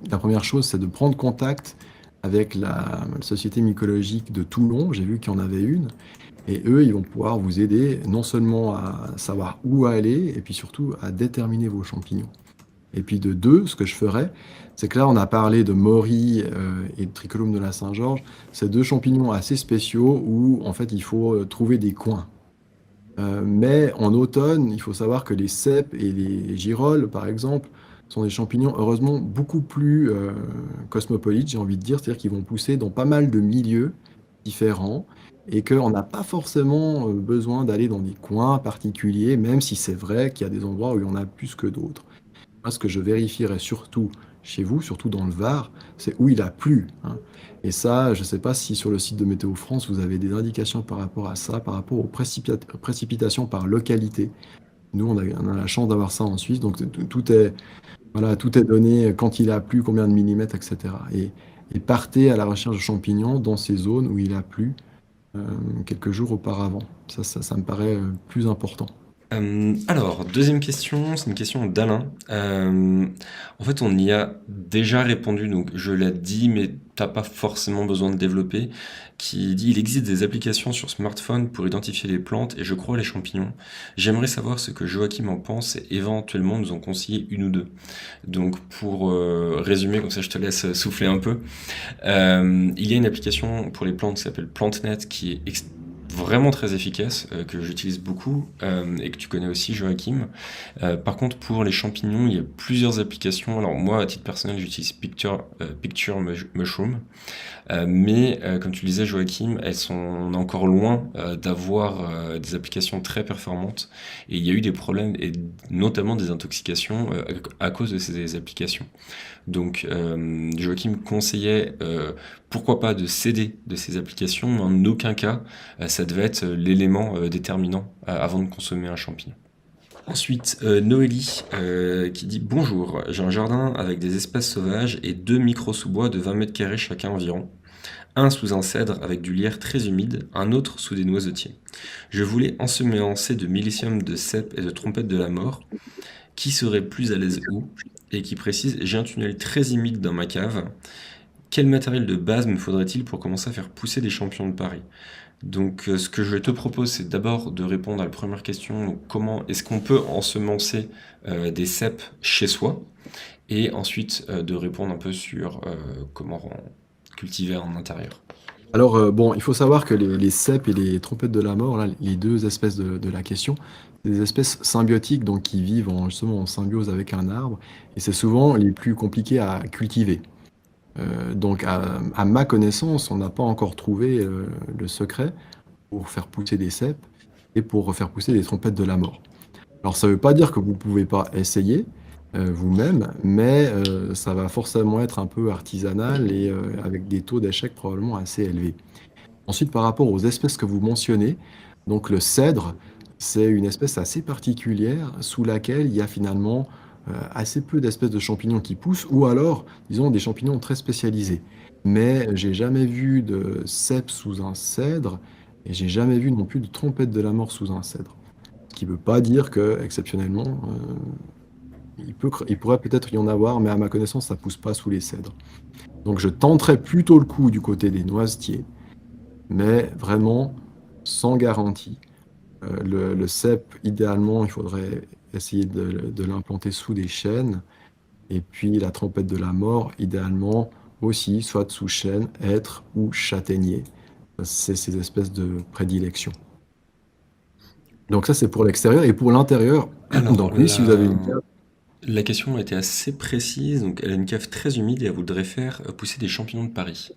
la première chose, c'est de prendre contact avec la Société mycologique de Toulon. J'ai vu qu'il y en avait une. Et eux, ils vont pouvoir vous aider non seulement à savoir où aller, et puis surtout à déterminer vos champignons. Et puis de deux, ce que je ferais, c'est que là, on a parlé de Mori et de Tricolum de la Saint-Georges. C'est deux champignons assez spéciaux où, en fait, il faut trouver des coins. Mais en automne, il faut savoir que les cèpes et les girolles, par exemple, sont des champignons, heureusement, beaucoup plus cosmopolites, j'ai envie de dire. C'est-à-dire qu'ils vont pousser dans pas mal de milieux différents et qu'on n'a pas forcément besoin d'aller dans des coins particuliers, même si c'est vrai qu'il y a des endroits où il y en a plus que d'autres. Moi, ce que je vérifierais surtout chez vous, surtout dans le Var, c'est où il a plu, hein. Et ça, je ne sais pas si sur le site de Météo France, vous avez des indications par rapport à ça, par rapport aux précipitations par localité. Nous, on a la chance d'avoir ça en Suisse, donc voilà, tout est donné quand il a plu, combien de millimètres, etc. Et partez à la recherche de champignons dans ces zones où il a plu quelques jours auparavant. Ça me paraît plus important. Alors, deuxième question, c'est une question d'Alain. En fait, on y a déjà répondu, donc je l'ai dit, mais t'as pas forcément besoin de développer. Qui dit, il existe des applications sur smartphone pour identifier les plantes et je crois les champignons. J'aimerais savoir ce que Joachim en pense et éventuellement nous en conseiller une ou deux. Donc, pour résumer, comme ça je te laisse souffler un peu. Il y a une application pour les plantes qui s'appelle PlantNet qui est vraiment très efficace, que j'utilise beaucoup et que tu connais aussi, Joachim. Par contre, pour les champignons, il y a plusieurs applications. Alors moi, à titre personnel, j'utilise Picture Mushroom. Mais comme tu le disais, Joachim, on est encore loin d'avoir des applications très performantes. Et il y a eu des problèmes, et notamment des intoxications à cause de ces applications. Donc Joachim conseillait, pourquoi pas, de céder de ces applications, mais en aucun cas ça devait être l'élément déterminant avant de consommer un champignon. Ensuite, Noélie qui dit bonjour, j'ai un jardin avec des espèces sauvages et deux micro-sous-bois de 20 mètres carrés chacun environ. Un sous un cèdre avec du lierre très humide, un autre sous des noisetiers. Je voulais ensemencer de millésime de cèpes et de trompettes de la mort. Qui serait plus à l'aise où? Et qui précise, j'ai un tunnel très humide dans ma cave. Quel matériel de base me faudrait-il pour commencer à faire pousser des champignons de Paris? Donc, ce que je te propose, c'est d'abord de répondre à la première question. Donc, comment est-ce qu'on peut ensemencer des cèpes chez soi? Et ensuite, de répondre un peu sur comment cultiver en intérieur. Alors, bon, il faut savoir que les cèpes et les trompettes de la mort, là, les deux espèces de la question, c'est des espèces symbiotiques, donc qui vivent justement en symbiose avec un arbre, et c'est souvent les plus compliqués à cultiver. Donc, à ma connaissance, on n'a pas encore trouvé le secret pour faire pousser des cèpes et pour faire pousser des trompettes de la mort. Alors, ça ne veut pas dire que vous ne pouvez pas essayer vous-même, mais ça va forcément être un peu artisanal et avec des taux d'échec probablement assez élevés. Ensuite, par rapport aux espèces que vous mentionnez, donc le cèdre, c'est une espèce assez particulière sous laquelle il y a finalement assez peu d'espèces de champignons qui poussent, ou alors, disons, des champignons très spécialisés. Mais j'ai jamais vu de cèpe sous un cèdre, Et j'ai jamais vu non plus de trompette de la mort sous un cèdre. Ce qui veut pas dire que, exceptionnellement, il pourrait peut-être y en avoir, mais à ma connaissance, ça pousse pas sous les cèdres. Donc je tenterais plutôt le coup du côté des noisetiers, mais vraiment sans garantie. Le cep, idéalement, il faudrait essayer de l'implanter sous des chênes. Et puis la trompette de la mort, idéalement aussi, soit sous chêne, hêtre ou châtaignier. C'est ces espèces de prédilection. Donc ça, c'est pour l'extérieur. Et pour l'intérieur, Alors, donc oui, si vous avez une cave, la question était assez précise. Donc, elle a une cave très humide et elle voudrait faire pousser des champignons de Paris.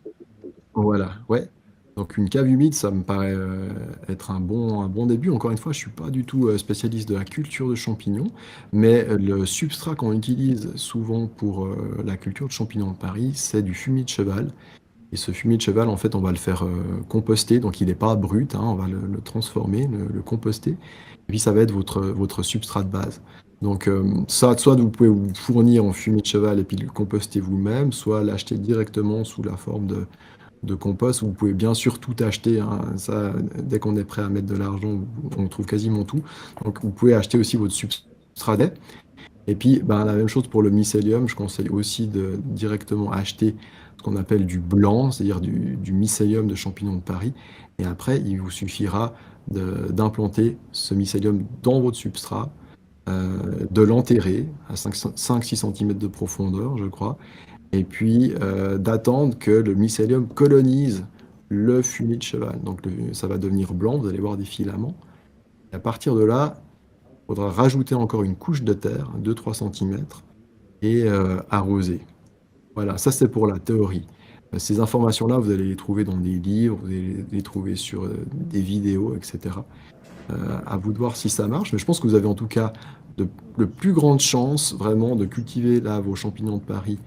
voilà, ouais. Donc une cave humide, ça me paraît être un bon début. Encore une fois, je suis pas du tout spécialiste de la culture de champignons, mais le substrat qu'on utilise souvent pour la culture de champignons de Paris, c'est du fumier de cheval. Et ce fumier de cheval, en fait, on va le faire composter, donc il n'est pas brut, hein, on va le transformer, le composter. Et puis ça va être votre substrat de base. Donc ça, soit vous pouvez vous fournir en fumier de cheval et puis le composter vous-même, soit l'acheter directement sous la forme de compost. Vous pouvez bien sûr tout acheter, hein. Ça, dès qu'on est prêt à mettre de l'argent, on trouve quasiment tout. Donc vous pouvez acheter aussi votre substrat d'être. Et puis, ben, la même chose pour le mycélium. Je conseille aussi de directement acheter ce qu'on appelle du blanc, c'est-à-dire du mycélium de champignons de Paris. Et après, il vous suffira d'implanter ce mycélium dans votre substrat, de l'enterrer à 5-6 cm de profondeur, je crois, et puis d'attendre que le mycélium colonise le fumier de cheval. Donc ça va devenir blanc, vous allez voir des filaments. Et à partir de là, il faudra rajouter encore une couche de terre, 2-3 cm, et arroser. Voilà, ça c'est pour la théorie. Ces informations-là, vous allez les trouver dans des livres, vous allez les trouver sur des vidéos, etc. À vous de voir si ça marche, mais je pense que vous avez en tout cas de plus grandes chances vraiment de cultiver là vos champignons de Paris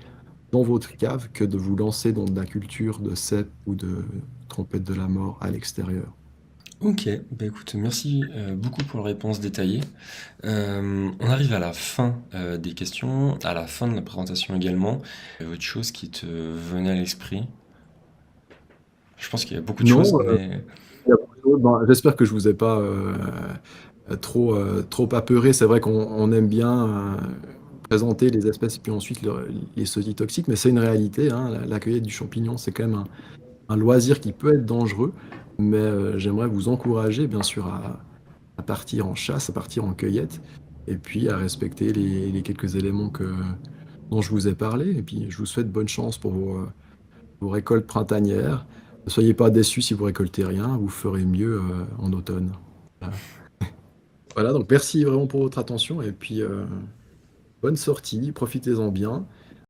dans votre cave que de vous lancer dans de la culture de cèpe ou de trompette de la mort à l'extérieur. Ok, bah écoute, merci beaucoup pour la réponse détaillée. On arrive à la fin des questions, à la fin de la présentation également. Autre chose qui te venait à l'esprit? Je pense qu'il y a beaucoup de choses, Non, mais il y a beaucoup de choses. Bon, j'espère que je vous ai pas trop apeuré. C'est vrai qu'on aime bien présenter les espèces et puis ensuite les sosies toxiques, mais c'est une réalité, hein. La cueillette du champignon, c'est quand même un loisir qui peut être dangereux, mais j'aimerais vous encourager, bien sûr, à partir en chasse, à partir en cueillette, et puis à respecter les quelques éléments dont je vous ai parlé. Et puis, je vous souhaite bonne chance pour vos récoltes printanières. Ne soyez pas déçus si vous récoltez rien, vous ferez mieux en automne. Voilà. Voilà, donc merci vraiment pour votre attention, et puis bonne sortie, profitez-en bien.